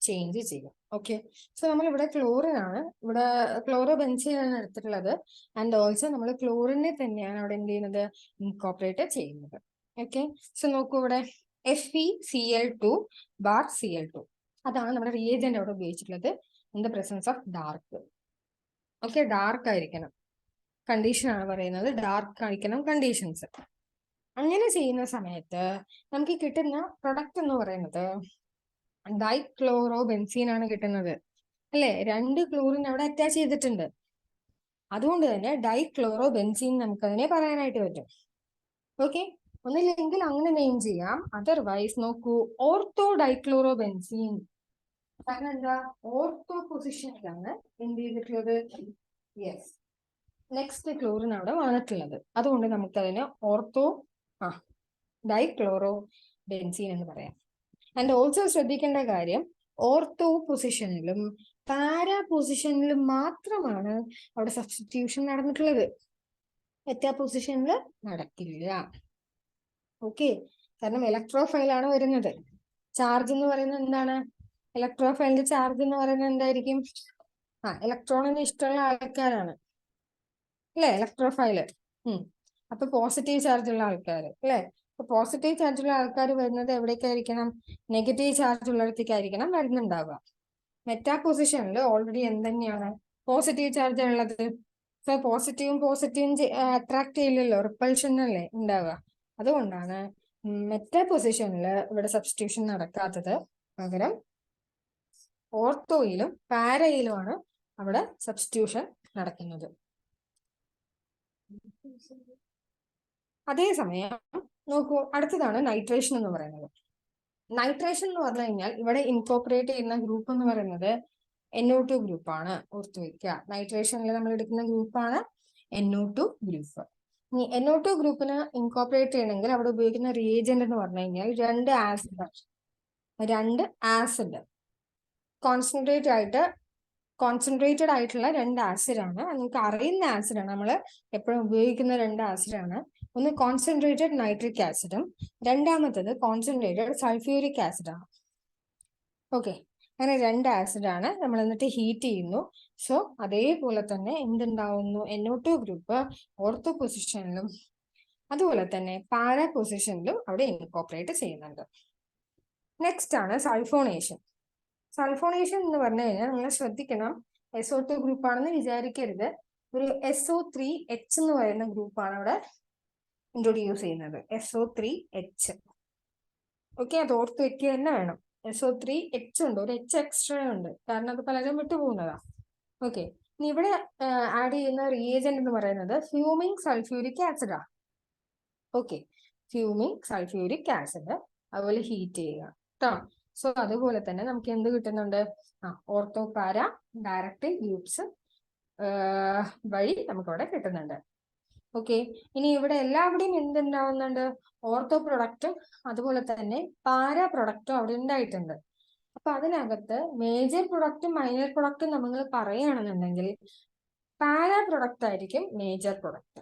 ചേഞ്ച് ചെയ്യും. ഓക്കെ, സോ നമ്മൾ ഇവിടെ ക്ലോറിൻ ആണ്, ഇവിടെ ക്ലോറോ ബെൻസീൻ ആണ് എടുത്തിട്ടുള്ളത്. ആൻഡ് ഓൾസോ നമ്മൾ ക്ലോറിനെ തന്നെയാണ് അവിടെ എന്ത് ചെയ്യുന്നത്, ഇൻകോർപ്പറേറ്റ് ചെയ്യുന്നത്. ഓക്കെ, സോ നോക്കൂ ഇവിടെ FeCl2 ബാർ Cl2 അതാണ് നമ്മുടെ റിയേജന്റ് അവിടെ ഉപയോഗിച്ചിട്ടുള്ളത് in the presence of dark. Okay, dark ആയിരിക്കണം കണ്ടീഷൻ ആണ് പറയുന്നത്, ഡാർക്ക് ആയിരിക്കണം കണ്ടീഷൻസ്. അങ്ങനെ ചെയ്യുന്ന സമയത്ത് നമുക്ക് കിട്ടുന്ന പ്രൊഡക്റ്റ് എന്ന് പറയുന്നത് ഡൈക്ലോറോ ബെൻസീൻ ആണ് കിട്ടുന്നത്, അല്ലെ? 2 ക്ലോറിൻ അവിടെ അറ്റാച്ച് ചെയ്തിട്ടുണ്ട്. അതുകൊണ്ട് തന്നെ ഡൈക്ലോറോ ബെൻസീൻ നമുക്ക് അതിനെ പറയാനായിട്ട് പറ്റും. ഓക്കെ, ഒന്നില്ലെങ്കിൽ അങ്ങനെ നെയിം ചെയ്യാം, അതർവൈസ് നോക്കൂ ഓർത്തോ ഡൈക്ലോറോ ബെൻസീൻ. കാരണം എന്താ, ഓർത്തോ പൊസിഷനിലാണ് എന്ത് ചെയ്തിട്ടുള്ളത്, യെസ്, നെക്സ്റ്റ് ക്ലോറിൻ അവിടെ വന്നിട്ടുള്ളത്. അതുകൊണ്ട് നമുക്കതിന് ഓർത്തോ ഡൈക്ലോറോ ബെൻസീൻ എന്ന് പറയാം. ആൻഡ് ഓൾസോ ശ്രദ്ധിക്കേണ്ട കാര്യം, ഓർത്തോ പൊസിഷനിലും പാരാ പൊസിഷനിലും മാത്രമാണ് അവിടെ സബ്സ്റ്റിറ്റ്യൂഷൻ നടന്നിട്ടുള്ളത്, മെറ്റാ പൊസിഷനിൽ നടക്കില്ല. ഓക്കെ, കാരണം ഇലക്ട്രോഫൈലാണ് വരുന്നത്. ചാർജ് എന്ന് പറയുന്നത് എന്താണ്, ഇലക്ട്രോഫൈലിന്റെ ചാർജ് എന്ന് പറയുന്നത് എന്തായിരിക്കും, ഇലക്ട്രോണിന് ഇഷ്ടമുള്ള ആൾക്കാരാണ്, അല്ലെ? ഇലക്ട്രോഫൈല്. അപ്പൊ പോസിറ്റീവ് ചാർജ് ഉള്ള ആൾക്കാർ, അല്ലെ? അപ്പൊ പോസിറ്റീവ് ചാർജ് ഉള്ള ആൾക്കാർ വരുന്നത് എവിടേക്കായിരിക്കണം, നെഗറ്റീവ് ചാർജ് ഉള്ളിടത്തേക്കായിരിക്കണം വരുന്നുണ്ടാവുക. മെറ്റാ പൊസിഷനിൽ ഓൾറെഡി എന്തെന്നെയാണ് പോസിറ്റീവ് ചാർജ് ഉള്ളത്. സോ പോസിറ്റീവും അട്രാക്ട് ചെയ്യില്ലല്ലോ, റിപ്പൾഷൻ അല്ലേ ഉണ്ടാവുക. അതുകൊണ്ടാണ് മെറ്റാ പൊസിഷനിൽ ഇവിടെ സബ്സ്റ്റിറ്റ്യൂഷൻ നടക്കാത്തത്. പകരം ഓർത്തോയിലും പാരയിലുമാണ് അവിടെ സബ്സ്റ്റിറ്റ്യൂഷൻ നടക്കുന്നത്. അതേസമയം നോക്കൂ, അടുത്തതാണ് നൈട്രേഷൻ എന്ന് പറയുന്നത്. നൈട്രേഷൻ എന്ന് പറഞ്ഞു കഴിഞ്ഞാൽ ഇവിടെ ഇൻകോർപ്പറേറ്റ് ചെയ്യുന്ന ഗ്രൂപ്പ് എന്ന് പറയുന്നത് NO2 ഗ്രൂപ്പാണ്. ഓർത്തു വെക്കുക, നൈട്രേഷനിൽ നമ്മൾ എടുക്കുന്ന ഗ്രൂപ്പാണ് NO2 ഗ്രൂപ്പ്. ഇനി NO2 ഗ്രൂപ്പിന് ഇൻകോർപ്പറേറ്റ് ചെയ്യണമെങ്കിൽ അവിടെ ഉപയോഗിക്കുന്ന റിയേജന്റ് എന്ന് പറഞ്ഞു കഴിഞ്ഞാൽ 2 ആസിഡ് കോൺസെൻട്രേറ്റഡ് ആയിട്ടുള്ള 2 ആസിഡാണ്. നിങ്ങൾക്ക് അറിയുന്ന ആസിഡാണ്, നമ്മൾ എപ്പോഴും ഉപയോഗിക്കുന്ന 2 ആസിഡാണ്. ഒന്ന് കോൺസെൻട്രേറ്റഡ് നൈട്രിക് ആസിഡും രണ്ടാമത്തത് കോൺസെൻട്രേറ്റഡ് സൾഫ്യൂരിക് ആസിഡാണ്. ഓക്കെ, അങ്ങനെ 2 ആസിഡാണ്. നമ്മൾ എന്നിട്ട് ഹീറ്റ് ചെയ്യുന്നു. സോ അതേപോലെ തന്നെ എന്തുണ്ടാവുന്നു, NO2 ഗ്രൂപ്പ് ഓർത്തോ പൊസിഷനിലും അതുപോലെ തന്നെ പാരാ പൊസിഷനിലും അവിടെ ഇൻകോർപ്പറേറ്റ് ചെയ്യുന്നുണ്ട്. നെക്സ്റ്റ് ആണ് സൾഫോണേഷൻ. സൾഫോണേഷൻ എന്ന് പറഞ്ഞു കഴിഞ്ഞാൽ നിങ്ങൾ ശ്രദ്ധിക്കണം, SO2 ഗ്രൂപ്പ് ആണെന്ന് വിചാരിക്കരുത്. ഒരു SO3H എന്ന് പറയുന്ന ഗ്രൂപ്പാണ് അവിടെ ഇൻട്രൊഡ്യൂസ് ചെയ്യുന്നത്, SO3H. ഓക്കെ, അത് ഓർത്ത് വെക്കുക തന്നെ വേണം. SO3H ഉണ്ട്, ഒരു H എക്സ്ട്രാ ഉണ്ട്, കാരണം അത് പലരും വിട്ടുപോകുന്നതാ. ഓക്കെ, ഇനി ഇവിടെ ആഡ് ചെയ്യുന്ന റിയേജന്റ് എന്ന് പറയുന്നത് ഫ്യൂമിംഗ് സൾഫ്യൂരിക് ആസിഡാ. ഓക്കെ, ഫ്യൂമിംഗ് സൾഫ്യൂരിക് ആസിഡ് അതുപോലെ ഹീറ്റ് ചെയ്യുക കേട്ടോ. സോ അതുപോലെ തന്നെ നമുക്ക് എന്ത് കിട്ടുന്നുണ്ട്, ഓർത്തോ പാര ഡയറക്റ്റ് ഗ്രൂപ്പ്സ് വഴി നമുക്കവിടെ കിട്ടുന്നുണ്ട്. ഓക്കെ, ഇനി ഇവിടെ എല്ലാവിടെയും എന്തുണ്ടാവുന്നുണ്ട്, ഓർത്തോ പ്രൊഡക്റ്റും അതുപോലെ തന്നെ പാരാ പ്രൊഡക്റ്റും അവിടെ ഉണ്ടായിട്ടുണ്ട്. അപ്പൊ അതിനകത്ത് മേജർ പ്രൊഡക്റ്റും മൈനർ പ്രൊഡക്റ്റും നമ്മൾ പറയുകയാണെന്നുണ്ടെങ്കിൽ പാരാ പ്രൊഡക്റ്റ് ആയിരിക്കും മേജർ പ്രൊഡക്റ്റ്.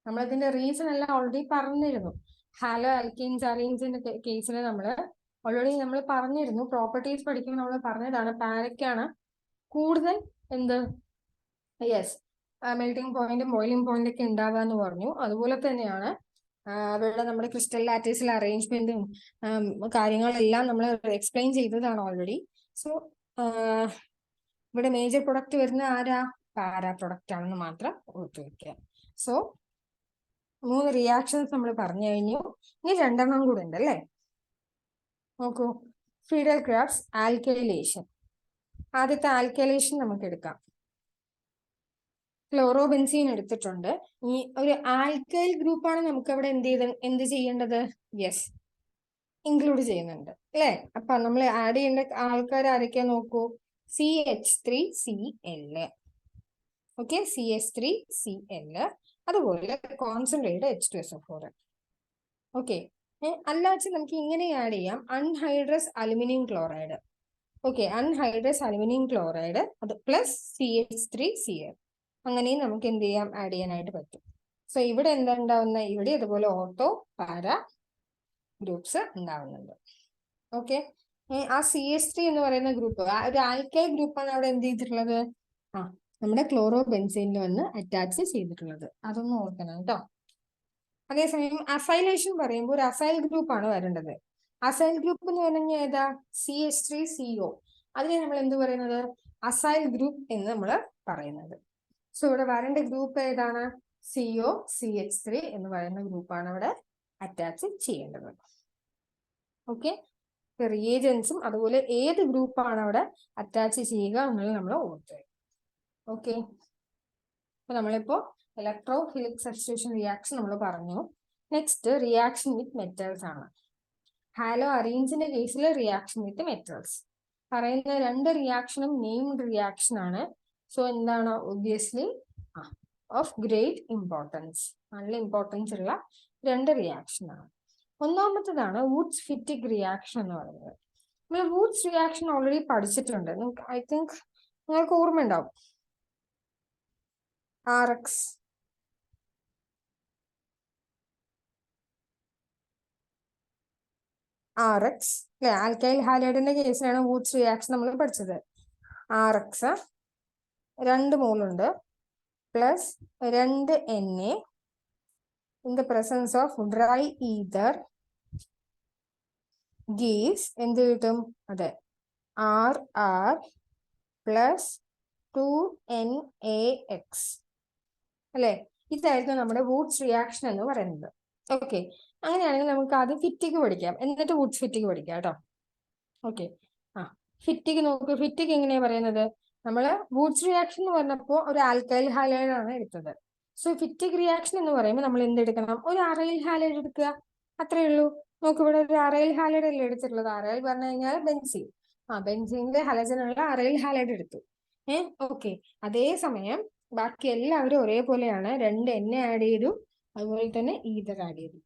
നമ്മളിതിന്റെ റീസൺ എല്ലാം ഓൾറെഡി പറഞ്ഞിരുന്നു. ഹാലോ ആൽക്കീൻസ് അറീൻസിന്റെ കേസിൽ നമ്മൾ ഓൾറെഡി നമ്മൾ പറഞ്ഞിരുന്നു, പ്രോപ്പർട്ടീസ് പഠിക്കുമ്പോൾ നമ്മൾ പറഞ്ഞതാണ് പാരയ്ക്കാണ് കൂടുതൽ എന്ത്, യെസ്, മെൽറ്റിംഗ് പോയിന്റും ബോയിലിംഗ് പോയിന്റ് ഒക്കെ ഉണ്ടാവുക എന്ന് പറഞ്ഞു. അതുപോലെ തന്നെയാണ് അവിടെ നമ്മുടെ ക്രിസ്റ്റൽ ലാറ്റീസിലെ അറേഞ്ച്മെന്റും കാര്യങ്ങളെല്ലാം നമ്മൾ എക്സ്പ്ലെയിൻ ചെയ്തതാണ് ഓൾറെഡി. സോ ഇവിടെ മേജർ പ്രൊഡക്റ്റ് വരുന്ന ആരാ, പാരാ പ്രൊഡക്റ്റ് ആണെന്ന് മാത്രം ഓർത്തു വെക്കുക. സോ 3 റിയാക്ഷൻസ് നമ്മൾ പറഞ്ഞു കഴിഞ്ഞു. ഇനി 2 കൂടെ ഉണ്ട് അല്ലേ, നോക്കൂ. Fidel crabs alkylation. ആദ്യത്തെ ആൽക്കൈലേഷൻ നമുക്ക് എടുക്കാം. ക്ലോറോബെൻസീൻ എടുത്തിട്ടുണ്ട്. ഈ ഒരു ആൽക്കൈൽ ഗ്രൂപ്പാണ് നമുക്ക് അവിടെ എന്ത് ചെയ്യേണ്ടത്, യെസ്, ഇൻക്ലൂഡ് ചെയ്യുന്നുണ്ട് അല്ലേ. അപ്പൊ നമ്മൾ ആഡ് ചെയ്യേണ്ട ആൾക്കാർ ആരൊക്കെയാ നോക്കൂ, CH3Cl. ഓക്കെ, CH3Cl അതുപോലെ കോൺസെൻട്രേറ്റഡ് H2SO4. ഓക്കെ. അല്ലാച്ച നമുക്ക് ഇങ്ങനെ ആഡ് ചെയ്യാം, anhydrous aluminium chloride. Okay, anhydrous aluminium chloride അത് പ്ലസ് CH3Cl, അങ്ങനെയും നമുക്ക് എന്ത് ചെയ്യാം, ആഡ് ചെയ്യാനായിട്ട് പറ്റും. സോ ഇവിടെ എന്താ ഉണ്ടാവുന്നത്, ഇവിടെ ഇതുപോലെ ഓട്ടോ പാര ഗ്രൂപ്പ്സ് ഉണ്ടാവുന്നുണ്ട്. ഓക്കെ, ആ CH3 എന്ന് പറയുന്ന ഗ്രൂപ്പ് ഒരു ആൽക്കൈൽ ഗ്രൂപ്പാണ് അവിടെ എന്ത് ചെയ്തിട്ടുള്ളത്, നമ്മുടെ ക്ലോറോ ബെൻസീനിൽ വന്ന് അറ്റാച്ച് ചെയ്തിട്ടുള്ളത്. അതൊന്നും ഓർക്കണം കേട്ടോ. അതേസമയം അസൈലേഷൻ പറയുമ്പോൾ ഒരു അസൈൽ ഗ്രൂപ്പ് ആണ് വരേണ്ടത്. അസൈൽ ഗ്രൂപ്പ് എന്ന് പറഞ്ഞാൽ ഏതാ, CH3CO. അതിനെ നമ്മൾ എന്ത് പറയുന്നത്, അസൈൽ ഗ്രൂപ്പ് എന്ന് നമ്മൾ പറയുന്നത്. സോ ഇവിടെ വരേണ്ട ഗ്രൂപ്പ് ഏതാണ്, COCH3 എന്ന് പറയുന്ന ഗ്രൂപ്പാണ് അവിടെ അറ്റാച്ച് ചെയ്യേണ്ടത്. ഓക്കെ, റിയേജൻസും അതുപോലെ ഏത് ഗ്രൂപ്പാണ് അവിടെ അറ്റാച്ച് ചെയ്യുക എന്നുള്ളത് നമ്മൾ ഓർത്ത്. ഓക്കെ, അപ്പൊ നമ്മളിപ്പോ ഇലക്ട്രോഫിലിക് സബ്സ്റ്റിറ്റ്യൂഷൻ റിയാക്ഷൻ നമ്മൾ പറഞ്ഞു. നെക്സ്റ്റ് റിയാക്ഷൻ വിത്ത് മെറ്റൽസ് ആണ്. ഹാലോ അറീൻസിന്റെ കേസിൽ റിയാക്ഷൻ വിത്ത് മെറ്റൽസ് പറയുന്ന രണ്ട് റിയാക്ഷനും നെയിംഡ് റിയാക്ഷൻ ആണ്. സോ എന്താണ്, ഒബ്വിയസ്ലി ഓഫ് ഗ്രേറ്റ് ഇമ്പോർട്ടൻസ്, നല്ല ഇമ്പോർട്ടൻസ് ഉള്ള രണ്ട് റിയാക്ഷൻ ആണ്. ഒന്നാമത്തതാണ് വൂഡ്സ് ഫിറ്റിക് റിയാക്ഷൻ എന്ന് പറയുന്നത്. നമ്മൾ വൂഡ്സ് റിയാക്ഷൻ ഓൾറെഡി പഠിച്ചിട്ടുണ്ട്. ഐ തിങ്ക് നിങ്ങൾക്ക് ഓർമ്മ ഉണ്ടാവും. RX അല്ലെ, ആൽക്കൈൽ ഹാലൈഡിന്റെ കേസിലാണ് വൂഡ്സ് റിയാക്ഷൻ നമ്മൾ പഠിച്ചത്. RX 2 മോളുണ്ട് plus 2 Na in the presence of dry ether gives എന്ത് കിട്ടും, അതെ, RR പ്ലസ് 2NaX അല്ലെ. ഇതായിരുന്നു നമ്മുടെ വൂഡ്സ് റിയാക്ഷൻ എന്ന് പറയുന്നത്. ഓക്കെ, അങ്ങനെയാണെങ്കിൽ നമുക്ക് ആദ്യം ഫിറ്റിക് പഠിക്കാം, എന്നിട്ട് വൂഡ്സ് ഫിറ്റിക് പഠിക്കാം കേട്ടോ. ഓക്കെ, ഫിറ്റിക് നോക്കൂ. ഫിറ്റിക് എങ്ങനെയാ പറയുന്നത്, നമ്മൾ വൂഡ്സ് റിയാക്ഷൻ എന്ന് പറഞ്ഞപ്പോൾ ഒരു ആൽക്കൈൽ ഹാലൈഡ് ആണ് എടുത്തത്. സോ ഫിറ്റിക് റിയാക്ഷൻ എന്ന് പറയുമ്പോൾ നമ്മൾ എന്തെടുക്കണം, ഒരു അറൈൽ ഹാലൈഡ് എടുക്കുക, അത്രേ ഉള്ളൂ. നോക്ക്, ഇവിടെ ഒരു അറൈൽ ഹാലൈഡ് അല്ലേ എടുത്തിട്ടുള്ളത്. അറൈൽ പറഞ്ഞു കഴിഞ്ഞാൽ ബെൻസീൻ. ബെൻസീനിന്റെ ഹലജനുള്ള അറൈൽ ഹാലൈഡ് എടുത്തു. ഓക്കെ, അതേസമയം ബാക്കി എല്ലാവരും ഒരേപോലെയാണ്. 2 Na ആഡ് ചെയ്തു, അതുപോലെ തന്നെ ഈതർ ആഡ് ചെയ്തു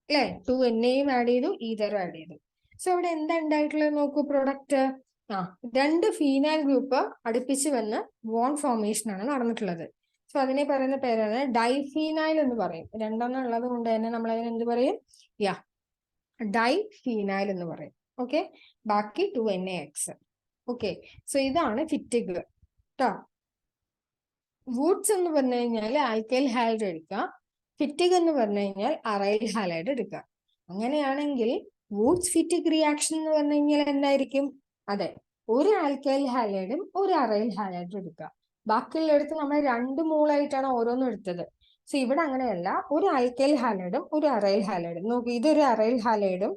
അല്ലെ. 2 Na ആഡ് ചെയ്തു, ഈതറും ആഡ് ചെയ്തു. സോ ഇവിടെ എന്താ ഉണ്ടായിട്ടുള്ളത് നോക്കൂ, പ്രൊഡക്റ്റ് 2 ഫീനൈൽ ഗ്രൂപ്പ് അടുപ്പിച്ച് വന്ന് ബോണ്ട് ഫോർമേഷൻ ആണ് നടന്നിട്ടുള്ളത്. സോ അതിനെ പറയുന്ന പേരാണ് ഡൈഫീനൈൽ എന്ന് പറയും. 2 ഉള്ളത് കൊണ്ട് തന്നെ നമ്മൾ അതിന് എന്ത് പറയും, ഡൈഫീനൈൽ എന്ന് പറയും. ഓക്കെ, ബാക്കി 2 NaX. ഓക്കെ, സോ ഇതാണ് ഫിറ്റിക് കേട്ടോ. വൂഡ്സ് എന്ന് പറഞ്ഞു കഴിഞ്ഞാൽ ആൽക്കൈൽ ഹാലൈഡ് എടുക്കുക, ഫിറ്റിക് എന്ന് പറഞ്ഞു കഴിഞ്ഞാൽ അറൈൽ ഹാലൈഡ് എടുക്കുക. അങ്ങനെയാണെങ്കിൽ വൂഡ്സ് ഫിറ്റിക് റിയാക്ഷൻ എന്ന് പറഞ്ഞു കഴിഞ്ഞാൽ എന്തായിരിക്കും, അതെ, ഒരു ആൽക്കൈൽ ഹാലൈഡും ഒരു അറൈൽ ഹാലൈഡും എടുക്കുക. ബാക്കിയുള്ളടുത്ത് നമ്മൾ 2 മോളായിട്ടാണ് ഓരോന്നും എടുത്തത്. സോ ഇവിടെ അങ്ങനെയല്ല, ഒരു ആൽക്കൈൽ ഹാലൈഡും ഒരു അറൈൽ ഹാലൈഡും. നോക്കി, ഇതൊരു അറൈൽ ഹാലൈഡും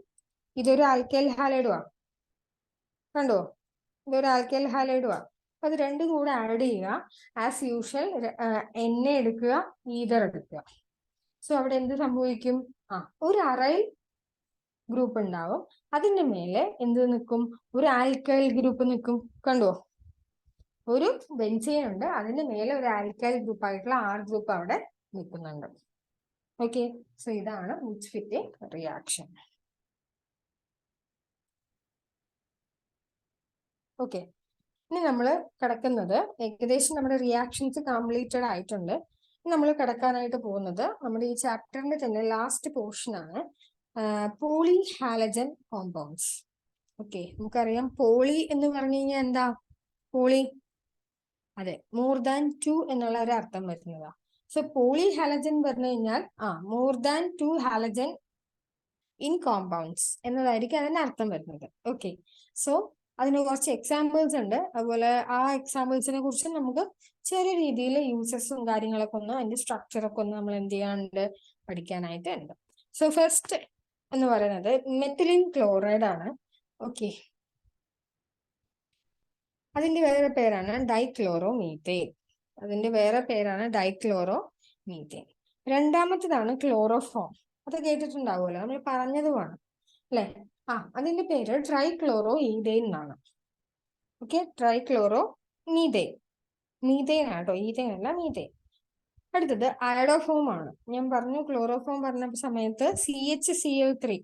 ഇതൊരു ആൽക്കൈൽ ഹാലൈഡും കണ്ടോ, ഇതൊരു ആൽക്കൈൽ ഹാലൈഡും അത് രണ്ടും കൂടെ ആഡ് ചെയ്യുക. ആസ് യൂഷ്വൽ Na എടുക്കുക, ഈതർ എടുക്കുക. സോ അവിടെ എന്ത് സംഭവിക്കും, ഒരു അറൈൽ ഗ്രൂപ്പ് ഉണ്ടാവും, അതിന്റെ മേലെ എന്ത് നിൽക്കും, ഒരു ആൽക്കൈൽ ഗ്രൂപ്പ് നിൽക്കും. കണ്ടോ, ഒരു ബെൻസീൻ ഉണ്ട്, അതിന്റെ മേലെ ഒരു ആൽക്കൈൽ ഗ്രൂപ്പ് ആയിട്ടുള്ള R ഗ്രൂപ്പ് അവിടെ നിൽക്കുന്നുണ്ട്. ഓക്കെ, സോ ഇതാണ് വൂഡ്സ് ഫിറ്റിക് റിയാക്ഷൻ. ഓക്കെ, ഇനി നമ്മൾ കിടക്കുന്നത് ഏകദേശം നമ്മുടെ റിയാക്ഷൻസ് കംപ്ലീറ്റഡ് ആയിട്ടുണ്ട്. നമ്മൾ കിടക്കാനായിട്ട് പോകുന്നത് നമ്മുടെ ഈ ചാപ്റ്ററിന്റെ തന്നെ ലാസ്റ്റ് പോർഷൻ ആണ്, പോളി ഹാലജൻ കോമ്പൗണ്ട്സ്. ഓക്കെ, നമുക്കറിയാം പോളി എന്ന് പറഞ്ഞു കഴിഞ്ഞാൽ എന്താ, പോളി, അതെ, മോർ ദാൻ 2 എന്നുള്ള ഒരു അർത്ഥം വരുന്നതാ. സോ പോളി ഹാലജൻ പറഞ്ഞു കഴിഞ്ഞാൽ more than 2 halogen in compounds എന്നതായിരിക്കും അതിന്റെ അർത്ഥം വരുന്നത്. ഓക്കെ, സോ അതിന് കുറച്ച് എക്സാമ്പിൾസ് ഉണ്ട്. അതുപോലെ ആ എക്സാമ്പിൾസിനെ കുറിച്ച് നമുക്ക് ചെറിയ രീതിയിൽ യൂസസും കാര്യങ്ങളൊക്കെ ഒന്ന്, അതിന്റെ സ്ട്രക്ചറൊക്കെ ഒന്ന് നമ്മൾ എന്ത് ചെയ്യാനുണ്ട്, പഠിക്കാനായിട്ട് ഉണ്ട്. സോ ഫസ്റ്റ് എന്ന് പറയുന്നത് മെത്തിലിൻ ക്ലോറൈഡ് ആണ്. ഓക്കെ, അതിന്റെ വേറെ പേരാണ് ഡൈക്ലോറോ മീഥേൻ. രണ്ടാമത്തേതാണ് ക്ലോറോഫോം. അത് കേട്ടിട്ടുണ്ടാവുമല്ലോ, നമ്മൾ പറഞ്ഞതുമാണ് അല്ലെ. അതിന്റെ പേര് ട്രൈക്ലോറോ ഈഥെയ്ൻ എന്നാണ്. ഓക്കെ, ട്രൈക്ലോറോ മീഥെയ്ൻ, മീഥെയ്ൻ ആട്ടോ, ഈഥെയ്ൻ അല്ല, മീഥെയ്ൻ. അടുത്തത് അയഡോഫോം ആണ്. ഞാൻ പറഞ്ഞു ക്ലോറോഫോം പറഞ്ഞ സമയത്ത് CHCl3